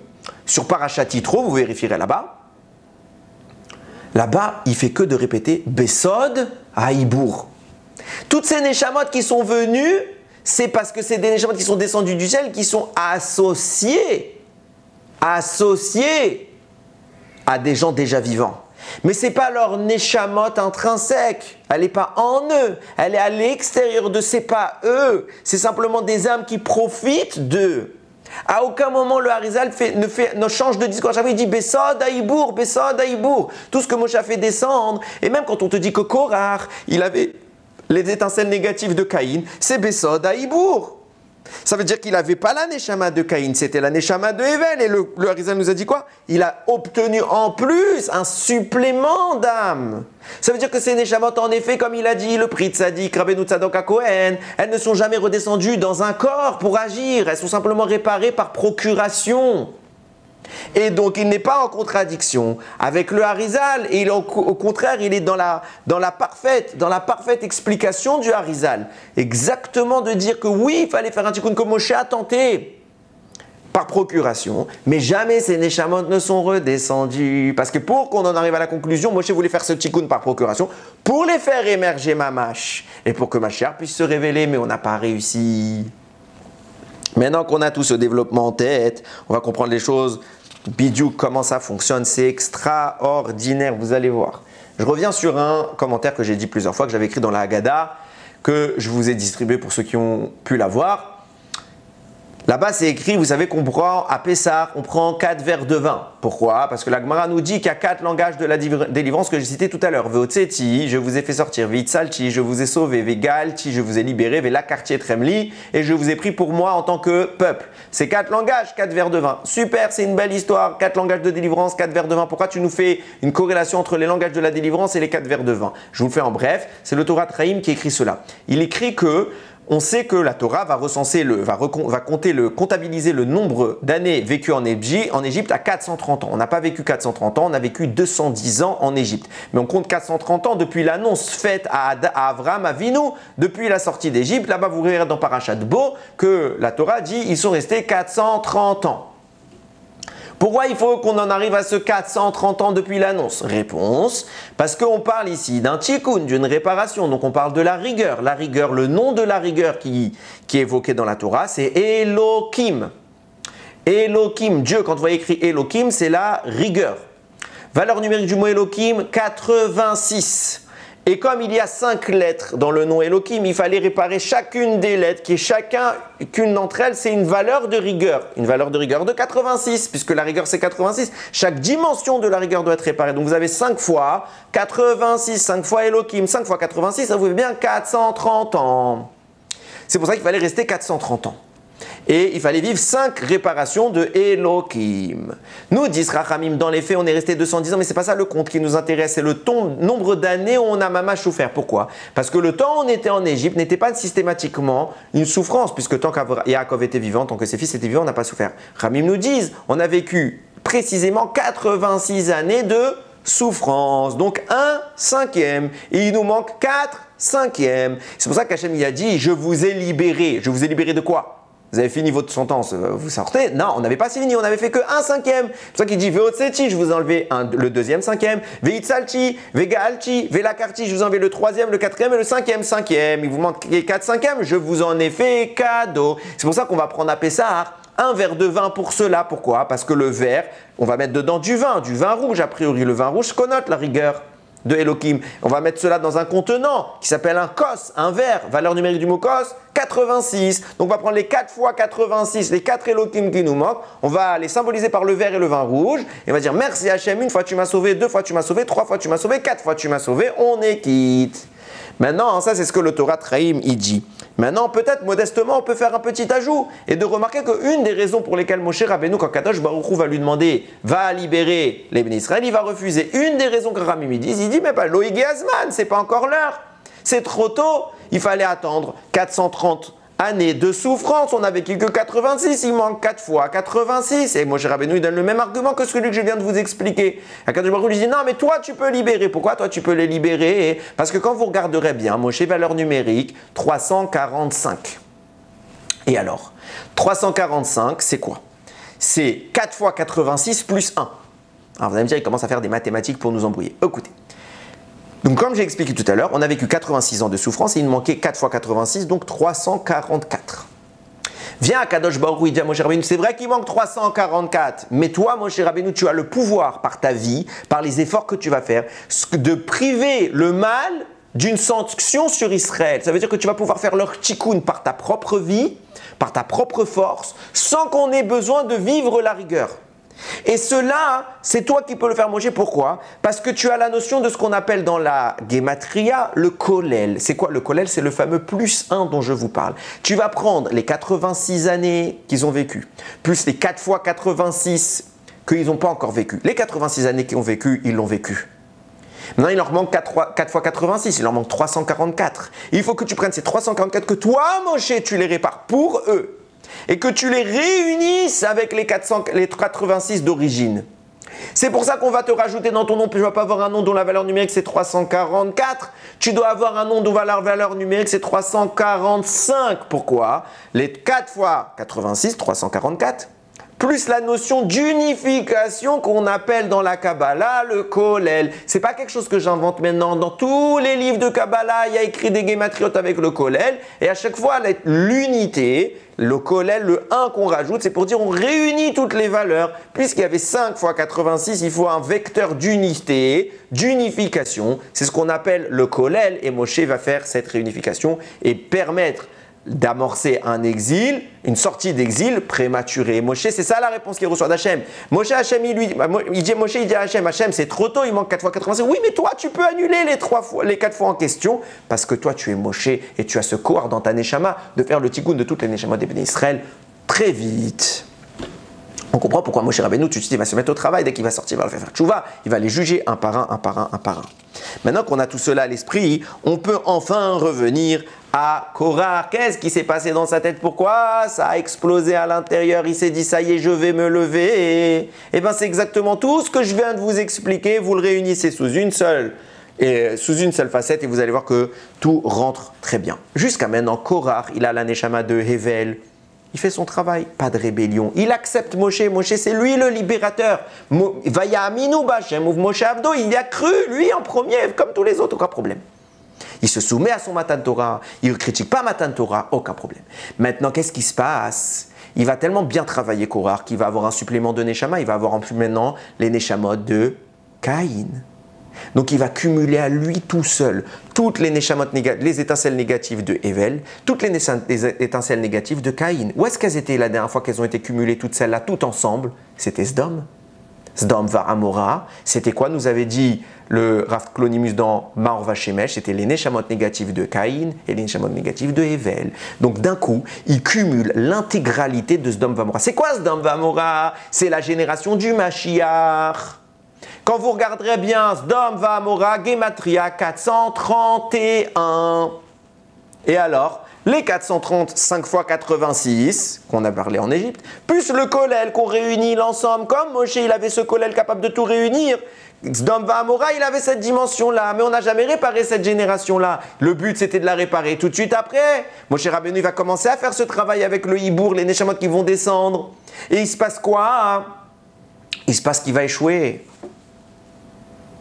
sur Parashat Yitro, vous vérifierez là-bas. Là-bas, il fait que de répéter Besod Haïbour. Toutes ces Neshamot qui sont venus, c'est parce que c'est des Neshamot qui sont descendus du ciel, qui sont associés à des gens déjà vivants. Mais ce n'est pas leur Neshamot intrinsèque. Elle n'est pas en eux. Elle est à l'extérieur d'eux. Ce n'est pas eux. C'est simplement des âmes qui profitent d'eux. À aucun moment le Harizal ne change de discours. À chaque fois il dit Besod Haïbour, Besod Haïbour. Tout ce que Moshe a fait descendre. Et même quand on te dit que Korach, il avait les étincelles négatives de Caïn, c'est Besod Haïbour. Ça veut dire qu'il n'avait pas la Neshama de Caïn, c'était la Neshama de Hevel. Et le Harizal nous a dit quoi? Il a obtenu en plus un supplément d'âme. Ça veut dire que ces Neshamot, en effet, comme il a dit, le Pri Tzadik, Rabbeinu Tzadok HaKohen, elles ne sont jamais redescendues dans un corps pour agir. Elles sont simplement réparées par procuration. Et donc, il n'est pas en contradiction avec le Harizal. Et au contraire, il est dans la parfaite explication du Harizal. Exactement de dire que oui, il fallait faire un tikkun comme Moshe a tenté par procuration. Mais jamais ces Neshamot ne sont redescendus. Parce que pour qu'on en arrive à la conclusion, Moshe voulait faire ce tikkun par procuration pour les faire émerger Mamash. Et pour que Mashiach puisse se révéler. Mais on n'a pas réussi. Maintenant qu'on a tout ce développement en tête, on va comprendre les choses. Bidou, comment ça fonctionne, c'est extraordinaire, vous allez voir. Je reviens sur un commentaire que j'ai dit plusieurs fois, que j'avais écrit dans la Haggadah, que je vous ai distribué pour ceux qui ont pu la voir. Là-bas, c'est écrit, vous savez qu'on prend à Pessah, on prend 4 verres de vin. Pourquoi? Parce que la Gemara nous dit qu'il y a 4 langages de la délivrance que j'ai cités tout à l'heure. Veotseti, je vous ai fait sortir. Vitsalti, je vous ai sauvé. Vegalti, je vous ai libéré. Velakarti et Tremli, et je vous ai pris pour moi en tant que peuple. C'est 4 langages, 4 verres de vin. Super, c'est une belle histoire. 4 langages de délivrance, 4 verres de vin. Pourquoi tu nous fais une corrélation entre les langages de la délivrance et les 4 verres de vin? Je vous le fais en bref. C'est le Torah Traim qui écrit cela. Il écrit que on sait que la Torah va comptabiliser le nombre d'années vécues en Égypte à 430 ans. On n'a pas vécu 430 ans, on a vécu 210 ans en Égypte. Mais on compte 430 ans depuis l'annonce faite à Avraham Avinu, depuis la sortie d'Égypte. Là-bas, vous verrez dans Parashat Bo que la Torah dit ils sont restés 430 ans. Pourquoi il faut qu'on en arrive à ce 430 ans depuis l'annonce? Réponse, parce qu'on parle ici d'un tikkun, d'une réparation, donc on parle de la rigueur. La rigueur, le nom de la rigueur qui est évoqué dans la Torah, c'est Elohim. Elohim, Dieu, quand vous voyez écrit Elohim, c'est la rigueur. Valeur numérique du mot Elohim, 86. Et comme il y a 5 lettres dans le nom Elohim, il fallait réparer chacune des lettres, qui est chacune d'entre elles, c'est une valeur de rigueur. Une valeur de rigueur de 86, puisque la rigueur c'est 86. Chaque dimension de la rigueur doit être réparée. Donc vous avez 5 fois 86, 5 fois Elohim, 5 fois 86, ça vous fait bien 430 ans. C'est pour ça qu'il fallait rester 430 ans. Et il fallait vivre 5 réparations de Elohim. Nous, dit Rachamim, dans les faits, on est resté 210 ans, mais ce n'est pas ça le compte qui nous intéresse, c'est le nombre d'années où on a mamash souffert. Pourquoi? Parce que le temps où on était en Égypte n'était pas systématiquement une souffrance, puisque tant qu'Yaakov était vivant, tant que ses fils étaient vivants, on n'a pas souffert. Rachamim nous disent, on a vécu précisément 86 années de souffrance, donc 1/5, et il nous manque 4/5. C'est pour ça qu'Hachem il a dit, je vous ai libéré. Je vous ai libéré de quoi? Vous avez fini votre sentence, vous sortez? Non, on n'avait pas fini, on n'avait fait que 1/5. C'est pour ça qu'il dit Veotseti, je vous ai enlevé le 2e 5e. Veitsalti, Vegalti, Velakarti, je vous ai enlevé le 3e, le 4e et le 5e 5e. Il vous manque 4/5, je vous en ai fait cadeau. C'est pour ça qu'on va prendre à Pessah un verre de vin pour cela. Pourquoi? Parce que le verre, on va mettre dedans du vin rouge a priori. Le vin rouge connote la rigueur de Elohim. On va mettre cela dans un contenant qui s'appelle un kos, un verre. Valeur numérique du mot kos, 86. Donc on va prendre les 4 fois 86, les 4 Elohim qui nous manquent. On va les symboliser par le verre et le vin rouge. Et on va dire merci Hachem, une fois tu m'as sauvé, 2 fois tu m'as sauvé, 3 fois tu m'as sauvé, 4 fois tu m'as sauvé, on est quitte. Maintenant, ça c'est ce que le Torah Traim il dit. Maintenant, peut-être modestement, on peut faire un petit ajout et de remarquer qu'une des raisons pour lesquelles Moshe Rabbeinu, quand Kadosh Baruch Hu va lui demander va libérer les Bénis Israël, il va refuser. Une des raisons que Ramim il dit mais pas Loïg Azman, c'est pas encore l'heure. C'est trop tôt. Il fallait attendre 430 années de souffrance. On n'a vécu que 86. Il manque 4 fois 86. Et Moshe Rabbeinu il donne le même argument que celui que je viens de vous expliquer. Kadosh Baruch Hu lui dit non, mais toi tu peux libérer. Pourquoi toi tu peux les libérer? Parce que quand vous regarderez bien, Moshe valeur numérique 345. Et alors 345, c'est quoi? C'est 4 fois 86 plus 1. Alors vous allez me dire, il commence à faire des mathématiques pour nous embrouiller. Écoutez. Donc comme j'ai expliqué tout à l'heure, on a vécu 86 ans de souffrance et il manquait 4 fois 86, donc 344. Viens à Kadosh Baruch Hu, il dit à Moshe Rabbeinu, c'est vrai qu'il manque 344, mais toi Moshe Rabbeinu, tu as le pouvoir par ta vie, par les efforts que tu vas faire, de priver le mal d'une sanction sur Israël. Ça veut dire que tu vas pouvoir faire leur tikkun par ta propre vie, par ta propre force, sans qu'on ait besoin de vivre la rigueur. Et cela, c'est toi qui peux le faire manger. Pourquoi? Parce que tu as la notion de ce qu'on appelle dans la Gematria le Kollel. C'est quoi le Kollel? C'est le fameux plus 1 dont je vous parle. Tu vas prendre les 86 années qu'ils ont vécues, plus les 4 fois 86 qu'ils n'ont pas encore vécu. Les 86 années qu'ils ont vécu, ils l'ont vécu. Maintenant, il leur manque 4 fois 86, il leur manque 344. Il faut que tu prennes ces 344 que toi, Moshe, tu les répares pour eux. Et que tu les réunisses avec les 86 d'origine. C'est pour ça qu'on va te rajouter dans ton nom, puis tu ne vas pas avoir un nom dont la valeur numérique c'est 344. Tu dois avoir un nom dont la valeur numérique c'est 345. Pourquoi? Les 4 fois 86, 344, plus la notion d'unification qu'on appelle dans la Kabbalah le Kollel. C'est pas quelque chose que j'invente maintenant. Dans tous les livres de Kabbalah, il y a écrit des gématriotes avec le Kollel. Et à chaque fois, l'unité, le Kollel, le 1 qu'on rajoute, c'est pour dire on réunit toutes les valeurs. Puisqu'il y avait 5 fois 86, il faut un vecteur d'unité, d'unification. C'est ce qu'on appelle le Kollel. Et Moshe va faire cette réunification et permettre d'amorcer un exil, une sortie d'exil prématurée. Moshe, c'est ça la réponse qu'il reçoit d'Hachem. Moshe, Hachem, il dit à Hachem, c'est trop tôt, il manque 4 fois 86. Oui, mais toi, tu peux annuler les 4 fois en question, parce que toi, tu es Moshe et tu as ce kohar dans ta Neshama de faire le tikkun de toutes les Neshamot des Béné Israël très vite. On comprend pourquoi Moshe Rabbeinu, tout de suite, il va se mettre au travail. Dès qu'il va sortir, il va le faire tchouva. Il va les juger un par un, un par un, un par un. Maintenant qu'on a tout cela à l'esprit, on peut enfin revenir à Korah. Qu'est-ce qui s'est passé dans sa tête? Pourquoi ça a explosé à l'intérieur? Il s'est dit, ça y est, je vais me lever. Eh bien, c'est exactement tout ce que je viens de vous expliquer. Vous le réunissez sous une seule facette et vous allez voir que tout rentre très bien. Jusqu'à maintenant, Korah, il a la neshama de Hevel. Il fait son travail, pas de rébellion. Il accepte Moshe. Moshe, c'est lui le libérateur. Vayaminu b'Hashem uv Moshe Avdo. Il y a cru, lui en premier, comme tous les autres, aucun problème. Il se soumet à son Matan Torah. Il ne critique pas Matan Torah, aucun problème. Maintenant, qu'est-ce qui se passe? Il va tellement bien travailler Korah qu'il va avoir un supplément de Neshama. Il va avoir en plus maintenant les Neshamot de Caïn. Donc il va cumuler à lui tout seul toutes les neshamot les étincelles négatives de Hevel, toutes les étincelles négatives de Caïn. Où est-ce qu'elles étaient la dernière fois qu'elles ont été cumulées toutes celles-là, toutes ensemble? C'était Sdom. Sdom va Amora. C'était quoi? Nous avait dit le Rav Clonimus dans Maor Vashemesh, c'était les neshamot négatives de Caïn et les neshamot négatives de Hevel. Donc d'un coup, il cumule l'intégralité de Sdom va Amora. C'est quoi Sdom va Amora? C'est la génération du Mashiach. Quand vous regarderez bien, Sdom Va'amora, Gematria 431. Et alors, les 435 fois 86, qu'on a parlé en Égypte, plus le Kollel qu'on réunit l'ensemble, comme Moshe, il avait ce Kollel capable de tout réunir. Sdom Va'amora, il avait cette dimension-là, mais on n'a jamais réparé cette génération-là. Le but, c'était de la réparer tout de suite après. Moshe Rabbeinu, il va commencer à faire ce travail avec le Hibour, les Neshamot qui vont descendre. Et il se passe quoi? Il se passe qu'il va échouer.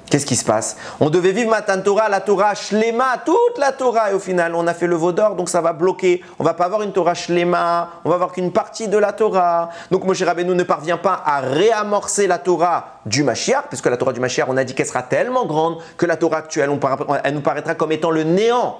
Qu'est-ce qui se passe? On devait vivre Matan Torah, la Torah Shlema, toute la Torah, et au final, on a fait le veau d'or, donc ça va bloquer. On va pas avoir une Torah Shlema, on va avoir qu'une partie de la Torah. Donc Moshe Rabbeinu ne parvient pas à réamorcer la Torah du Mashiach, puisque la Torah du Mashiach, on a dit qu'elle sera tellement grande que la Torah actuelle, elle nous paraîtra comme étant le néant.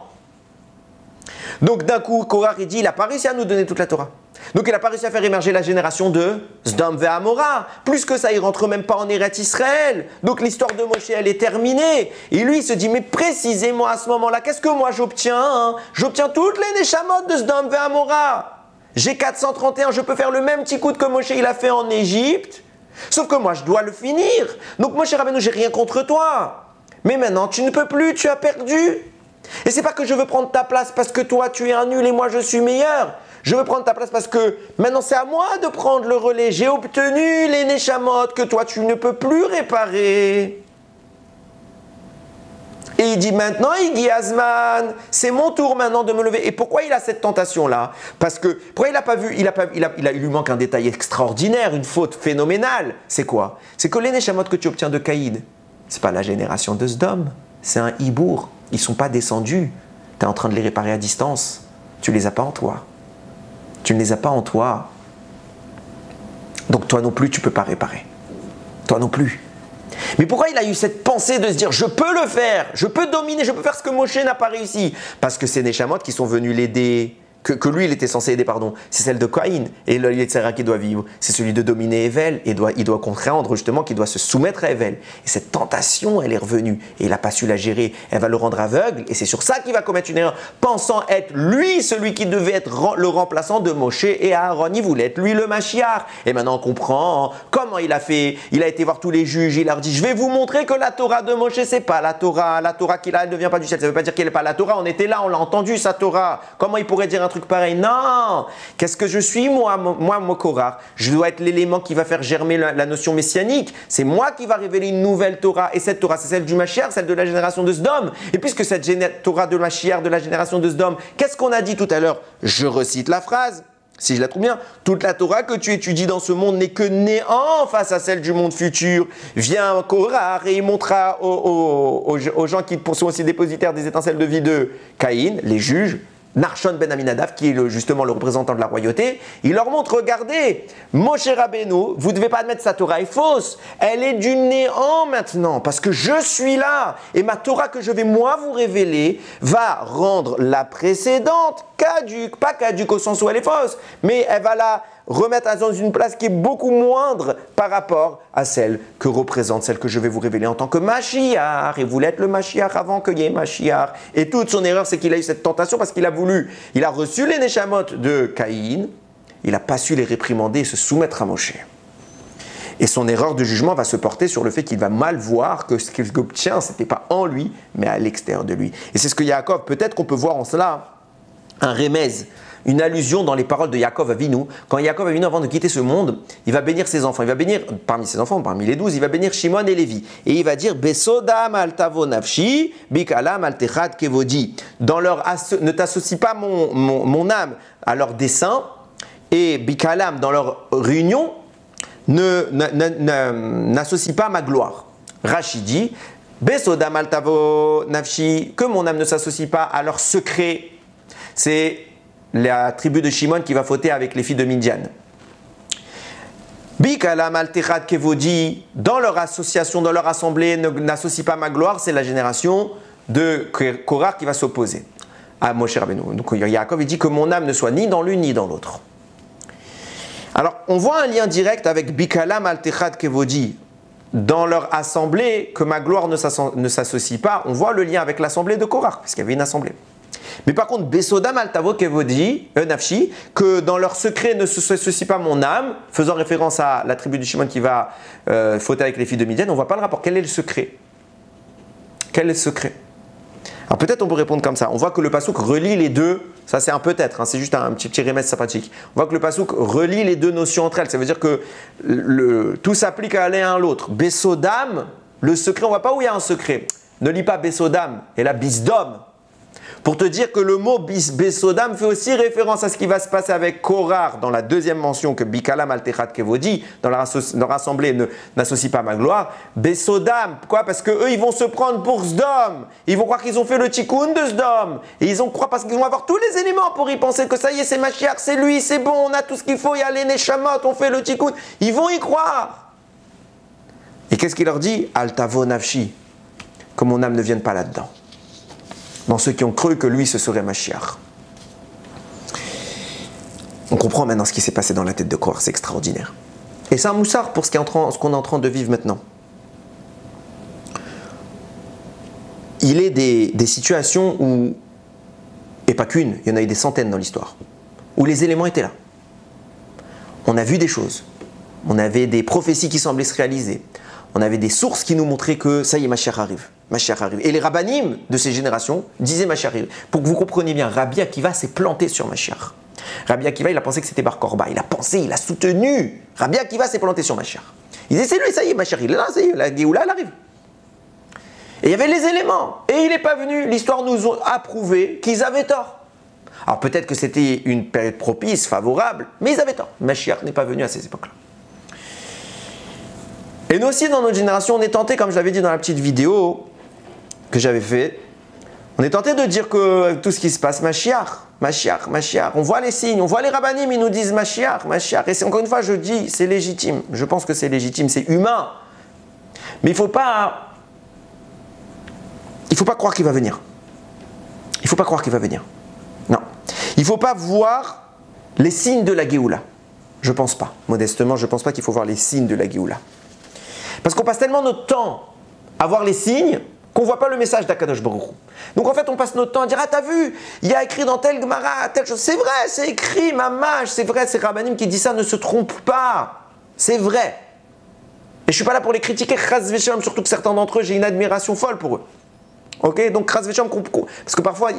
Donc d'un coup, Korah, il dit, il n'a pas réussi à nous donner toute la Torah. Donc il n'a pas réussi à faire émerger la génération de Sdom Ve'amora. Plus que ça, il ne rentre même pas en Eretz Israël. Donc l'histoire de Moshe, elle est terminée. Et lui, il se dit, mais précisément à ce moment-là, qu'est-ce que moi j'obtiens? J'obtiens toutes les Neshamot de Sdom Ve'amora. J'ai 431, je peux faire le même tikkun que Moshe il a fait en Égypte. Sauf que moi, je dois le finir. Donc Moshe Rabbeinu, j'ai rien contre toi. Mais maintenant, tu ne peux plus, tu as perdu. Et c'est pas que je veux prendre ta place parce que toi, tu es un nul et moi, je suis meilleur. Je veux prendre ta place parce que maintenant c'est à moi de prendre le relais. J'ai obtenu les Neshamot que toi tu ne peux plus réparer. Et il dit maintenant, Igi Azman, c'est mon tour maintenant de me lever. Et pourquoi il a cette tentation-là? Parce que, pourquoi il n'a pas vu, il lui manque un détail extraordinaire, une faute phénoménale. C'est quoi? C'est que les Neshamot que tu obtiens de Caïd, c'est pas la génération de Sdom, c'est un Hibour. Ils ne sont pas descendus. Tu es en train de les réparer à distance. Tu ne les as pas en toi. Tu ne les as pas en toi. Donc toi non plus, tu ne peux pas réparer. Toi non plus. Mais pourquoi il a eu cette pensée de se dire, je peux le faire, je peux dominer, je peux faire ce que Moshe n'a pas réussi? Parce que c'est Neshamot qui sont venus l'aider, que lui il était censé aider, pardon. C'est celle de Caïn. Et le Yetzirah qui doit vivre, c'est celui de dominer Hevel. Et il doit comprendre justement qu'il doit se soumettre à Hevel. Et cette tentation, elle est revenue. Et il n'a pas su la gérer. Elle va le rendre aveugle. Et c'est sur ça qu'il va commettre une erreur. Pensant être lui celui qui devait être le remplaçant de Moshe et Aaron. Il voulait être lui le Mashiach. Et maintenant on comprend comment il a fait. Il a été voir tous les juges. Il leur dit, je vais vous montrer que la Torah de Moshe, c'est pas la Torah. La Torah qu'il a, elle ne vient pas du ciel. Ça ne veut pas dire qu'elle n'est pas la Torah. On était là, on l'a entendu sa Torah. Comment il pourrait dire un truc pareil? Non. Qu'est-ce que je suis moi Korah? Je dois être l'élément qui va faire germer la notion messianique. C'est moi qui va révéler une nouvelle Torah. Et cette Torah, c'est celle du Mashiach, celle de la génération de Sdom. Et puisque cette Torah de Mashiach, de la génération de Sdom, qu'est-ce qu'on a dit tout à l'heure? Je recite la phrase. Si je la trouve bien, toute la Torah que tu étudies dans ce monde n'est que néant face à celle du monde futur. Viens Korah et il montrera aux gens qui sont aussi dépositaires des étincelles de vie de Caïn, les juges, Narshon ben Aminadav, qui est justement le représentant de la royauté, il leur montre, regardez, Moshe Rabbeinu, vous ne devez pas admettre sa Torah est fausse, elle est du néant maintenant, parce que je suis là, et ma Torah que je vais moi vous révéler, va rendre la précédente caduque, pas caduque au sens où elle est fausse, mais elle va la remettre dans une place qui est beaucoup moindre par rapport à celle que représente, celle que je vais vous révéler en tant que Mashiach. Et vous voulez être le Mashiach avant qu'il y ait Mashiach. Et toute son erreur, c'est qu'il a eu cette tentation parce qu'il a reçu les Neshamot de Caïn, il n'a pas su les réprimander et se soumettre à Moshe. Et son erreur de jugement va se porter sur le fait qu'il va mal voir que ce qu'il obtient, ce n'était pas en lui, mais à l'extérieur de lui. Et c'est ce que Yaakov, peut-être qu'on peut voir en cela un remèze, une allusion dans les paroles de Yaakov Avinu. Quand Yaakov Avinu, avant de quitter ce monde, il va bénir ses enfants. Il va bénir, parmi ses enfants, parmi les 12, il va bénir Shimon et Lévi. Et il va dire, Besodam al tavo nafshi, bikalam al techad kevodi. Ne t'associe pas mon âme à leur dessein, et bikalam, dans leur réunion, n'associe pas ma gloire. Rashi dit, Besodam al tavo nafshi, que mon âme ne s'associe pas à leur secret. C'est la tribu de Shimon qui va fauter avec les filles de Midian. Bikalam al-Techad Kevodi, dans leur association, dans leur assemblée, n'associe pas ma gloire, c'est la génération de Korah qui va s'opposer à Moshe Rabbeinu. Donc Yaakov dit que mon âme ne soit ni dans l'une ni dans l'autre. Alors on voit un lien direct avec Bikalam al-Techad Kevodi. Dans leur assemblée, que ma gloire ne s'associe pas, on voit le lien avec l'assemblée de Korah, parce qu'il y avait une assemblée. Mais par contre, Besodam al tavo kevodi, nafshi, que dans leur secret ne s'associe pas mon âme, faisant référence à la tribu du Shimon qui va fauter avec les filles de Midian, on ne voit pas le rapport. Quel est le secret? Quel est le secret? Alors peut-être on peut répondre comme ça. On voit que le passouk relie les deux, ça c'est un peut-être, hein, c'est juste un petit remède sympathique. On voit que le passouk relie les deux notions entre elles. Ça veut dire que tout s'applique à l'un à l'autre. Besodam, le secret, on ne voit pas où il y a un secret. Ne lis pas Besodam et la bisdom. Pour te dire que le mot Besodam fait aussi référence à ce qui va se passer avec Korah dans la deuxième mention que Bikalam al-Techad Kevodi, dans leur assemblée n'associe pas ma gloire. Besodam, pourquoi? Parce que eux ils vont se prendre pour Sdom. Ils vont croire qu'ils ont fait le tikkun de Sdom. Et ils vont croire parce qu'ils vont avoir tous les éléments pour y penser que ça y est, c'est Mashiach, c'est lui, c'est bon, on a tout ce qu'il faut, il y a les Neshamot, on fait le tikkun. Ils vont y croire. Et qu'est-ce qu'il leur dit? Al tavo nafshi, que mon âme ne vienne pas là-dedans. Dans ceux qui ont cru que lui, ce serait Mashiach. On comprend maintenant ce qui s'est passé dans la tête de Korah, c'est extraordinaire. Et c'est un moussard pour ce qu'on est en train de vivre maintenant. Il est des situations où, et pas qu'une, il y en a eu des centaines dans l'histoire, où les éléments étaient là. On a vu des choses, on avait des prophéties qui semblaient se réaliser, on avait des sources qui nous montraient que ça y est, Mashiach arrive. Mashiach arrive. Et les rabbanim de ces générations disaient Mashiach arrive. Pour que vous compreniez bien, Rabbi Akiva s'est planté sur Mashiach. Rabbi Akiva, il a pensé que c'était Bar Korba. Il a pensé, il a soutenu. Rabbi Akiva s'est planté sur Mashiach. Il disait, c'est lui, ça y est, Mashiach, il est là, ça y est, la Géoula, elle arrive. Et il y avait les éléments. Et il n'est pas venu. L'histoire nous a prouvé qu'ils avaient tort. Alors peut-être que c'était une période propice, favorable, mais ils avaient tort. Mashiach n'est pas venu à ces époques-là. Et nous aussi, dans notre génération, on est tenté, comme je l'avais dit dans la petite vidéo que j'avais fait, on est tenté de dire que tout ce qui se passe, Mashiach, Mashiach, Mashiach, on voit les signes, on voit les rabbanim, ils nous disent Mashiach, Mashiach. Et encore une fois, je dis, c'est légitime. Je pense que c'est légitime, c'est humain. Mais il ne faut pas croire qu'il va venir. Il ne faut pas croire qu'il va venir. Non. Il ne faut pas voir les signes de la Géoula. Je ne pense pas. Modestement, je ne pense pas qu'il faut voir les signes de la Géoula. Parce qu'on passe tellement notre temps à voir les signes qu'on ne voit pas le message d'Akadosh Baruch Hu. Donc en fait, on passe notre temps à dire « Ah, t'as vu, il y a écrit dans tel Gemara, telle chose. » C'est vrai, c'est écrit, mamash, c'est vrai, c'est Rabbanim qui dit ça, ne se trompe pas. C'est vrai. Et je ne suis pas là pour les critiquer, chas v'shalom, surtout que certains d'entre eux, j'ai une admiration folle pour eux. Ok, donc chas v'shalom, parce que parfois,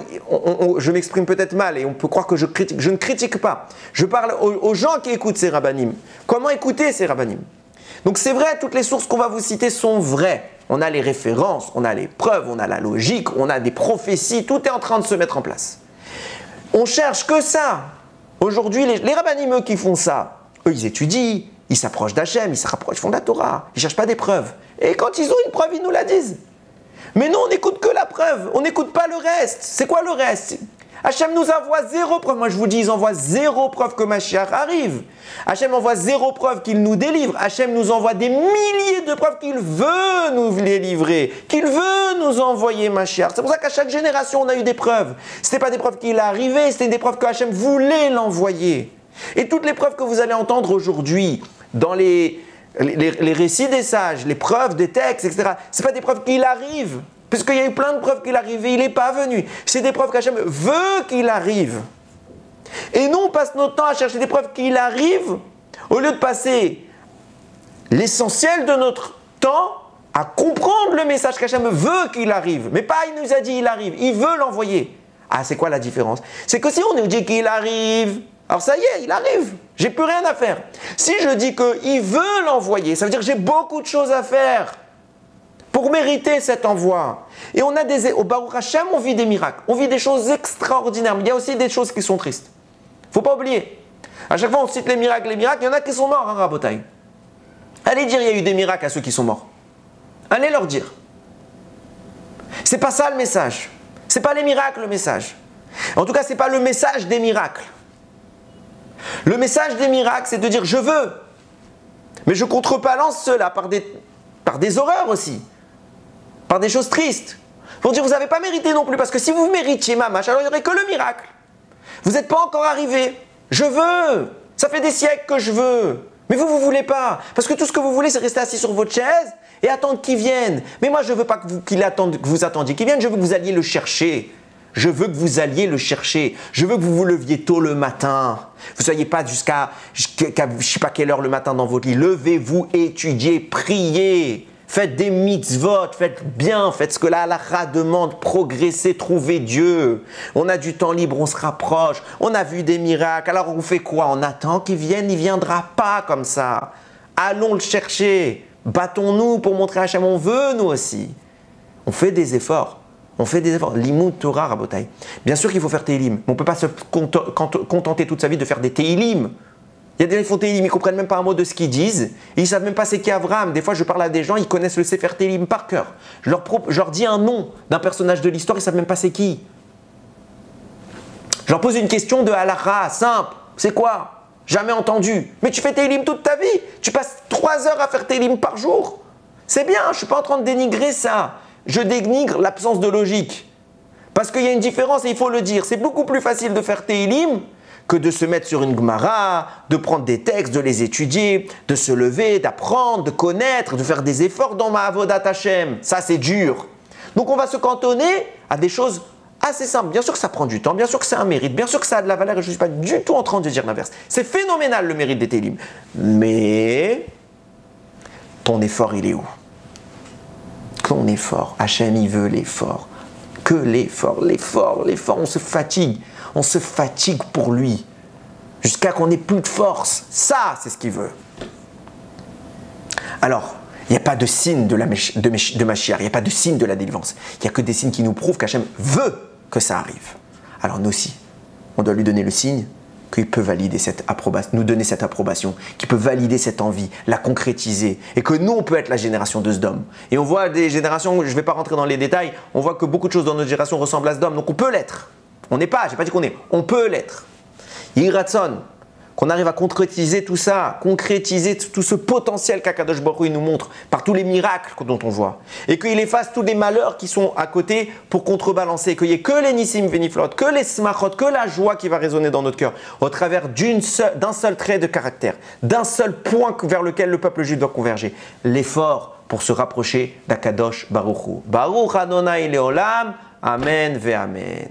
je m'exprime peut-être mal et on peut croire que je critique. Je ne critique pas. Je parle aux gens qui écoutent ces Rabbanim. Comment écouter ces Rabbanim? Donc c'est vrai, toutes les sources qu'on va vous citer sont vraies. On a les références, on a les preuves, on a la logique, on a des prophéties, tout est en train de se mettre en place. On cherche que ça. Aujourd'hui, les rabbinim, eux, qui font ça, eux, ils étudient, ils s'approchent d'Hachem, ils se rapprochent, ils font de la Torah, ils ne cherchent pas des preuves. Et quand ils ont une preuve, ils nous la disent. Mais nous, on n'écoute que la preuve, on n'écoute pas le reste. C'est quoi le reste? Hachem nous envoie zéro preuve. Moi, je vous dis, ils envoient zéro preuve que Mashiach arrive. Hachem envoie zéro preuve qu'il nous délivre. Hachem nous envoie des milliers de preuves qu'il veut nous les livrer, qu'il veut nous envoyer Mashiach. C'est pour ça qu'à chaque génération, on a eu des preuves. Ce n'était pas des preuves qu'il est arrivé, c'était des preuves que Hachem voulait l'envoyer. Et toutes les preuves que vous allez entendre aujourd'hui dans les récits des sages, les preuves des textes, etc., ce n'est pas des preuves qu'il arrive. Puisqu'il y a eu plein de preuves qu'il arrive et il n'est pas venu. C'est des preuves qu'Hachem veut qu'il arrive. Et nous, on passe notre temps à chercher des preuves qu'il arrive, au lieu de passer l'essentiel de notre temps à comprendre le message qu'Hachem veut qu'il arrive. Mais pas il nous a dit il arrive, il veut l'envoyer. Ah, c'est quoi la différence? C'est que si on nous dit qu'il arrive, alors ça y est, il arrive, j'ai plus rien à faire. Si je dis qu'il veut l'envoyer, ça veut dire que j'ai beaucoup de choses à faire pour mériter cet envoi. Et on a au Baruch Hashem, on vit des miracles, on vit des choses extraordinaires, mais il y a aussi des choses qui sont tristes. Il ne faut pas oublier. À chaque fois, on cite les miracles, il y en a qui sont morts, hein, Rabotai. Allez dire, il y a eu des miracles à ceux qui sont morts. Allez leur dire. C'est pas ça le message. C'est pas les miracles le message. En tout cas, c'est pas le message des miracles. Le message des miracles, c'est de dire, je veux, mais je contrebalance cela par des horreurs aussi. Par des choses tristes. Pour dire, vous n'avez pas mérité non plus, parce que si vous méritiez Mamash, alors il n'y aurait que le miracle. Vous n'êtes pas encore arrivé. Je veux. Ça fait des siècles que je veux. Mais vous ne voulez pas. Parce que tout ce que vous voulez, c'est rester assis sur votre chaise et attendre qu'il vienne. Mais moi, je ne veux pas que vous attendiez qu'il vienne. Je veux que vous alliez le chercher. Je veux que vous alliez le chercher. Je veux que vous vous leviez tôt le matin. Vous ne soyez pas jusqu'à je ne sais pas quelle heure le matin dans votre lit. Levez-vous, étudiez, priez. Faites des mitzvot, faites bien, faites ce que la halakha demande, progressez, trouvez Dieu. On a du temps libre, on se rapproche, on a vu des miracles, alors on fait quoi? On attend qu'il vienne, il ne viendra pas comme ça. Allons le chercher, battons-nous pour montrer à Hachem, on veut nous aussi. On fait des efforts, Limud Torah, Rabotai. Bien sûr qu'il faut faire Tehillim, mais on ne peut pas se contenter toute sa vie de faire des Tehillim. Il y a des gens qui font Tehillim, ils ne comprennent même pas un mot de ce qu'ils disent. Et ils ne savent même pas c'est qui Abraham. Des fois, je parle à des gens, ils connaissent le Sefer Tehillim par cœur. Je leur dis un nom d'un personnage de l'histoire, ils ne savent même pas c'est qui. Je leur pose une question de halakha, simple. C'est quoi? Jamais entendu. Mais tu fais Tehillim toute ta vie. Tu passes 3 heures à faire Tehillim par jour. C'est bien, je ne suis pas en train de dénigrer ça. Je dénigre l'absence de logique. Parce qu'il y a une différence et il faut le dire. C'est beaucoup plus facile de faire Tehillim que de se mettre sur une Gemara, de prendre des textes, de les étudier, de se lever, d'apprendre, de connaître, de faire des efforts dans ma Avodat Hashem. Ça, c'est dur. Donc, on va se cantonner à des choses assez simples. Bien sûr que ça prend du temps, bien sûr que c'est un mérite, bien sûr que ça a de la valeur et je ne suis pas du tout en train de dire l'inverse. C'est phénoménal le mérite des Tehillim. Mais ton effort, il est où? Ton effort. Hashem, il veut l'effort. Que l'effort, on se fatigue. On se fatigue pour lui, jusqu'à qu'on n'ait plus de force. Ça, c'est ce qu'il veut. Alors, il n'y a pas de signe de Mashiach, il n'y a pas de signe de la délivrance. Il n'y a que des signes qui nous prouvent qu'Hachem veut que ça arrive. Alors nous aussi, on doit lui donner le signe qu'il peut valider cette approbation, nous donner cette approbation, qu'il peut valider cette envie, la concrétiser, et que nous, on peut être la génération de Sdom. Et on voit des générations, je ne vais pas rentrer dans les détails, on voit que beaucoup de choses dans notre génération ressemblent à Sdom, donc on peut l'être. On n'est pas, je n'ai pas dit qu'on est, on peut l'être. Yiratson, qu'on arrive à concrétiser tout ça, concrétiser tout ce potentiel qu'Akadosh Baruch Hu nous montre par tous les miracles dont on voit. Et qu'il efface tous les malheurs qui sont à côté pour contrebalancer, qu'il n'y ait que les Nissim Veniflot, que les Smachot, que la joie qui va résonner dans notre cœur au travers d'un seul trait de caractère, d'un seul point vers lequel le peuple juif doit converger. L'effort pour se rapprocher d'Akadosh Baruch Hu. Baruch Adonai Leolam, Amen ve Amen.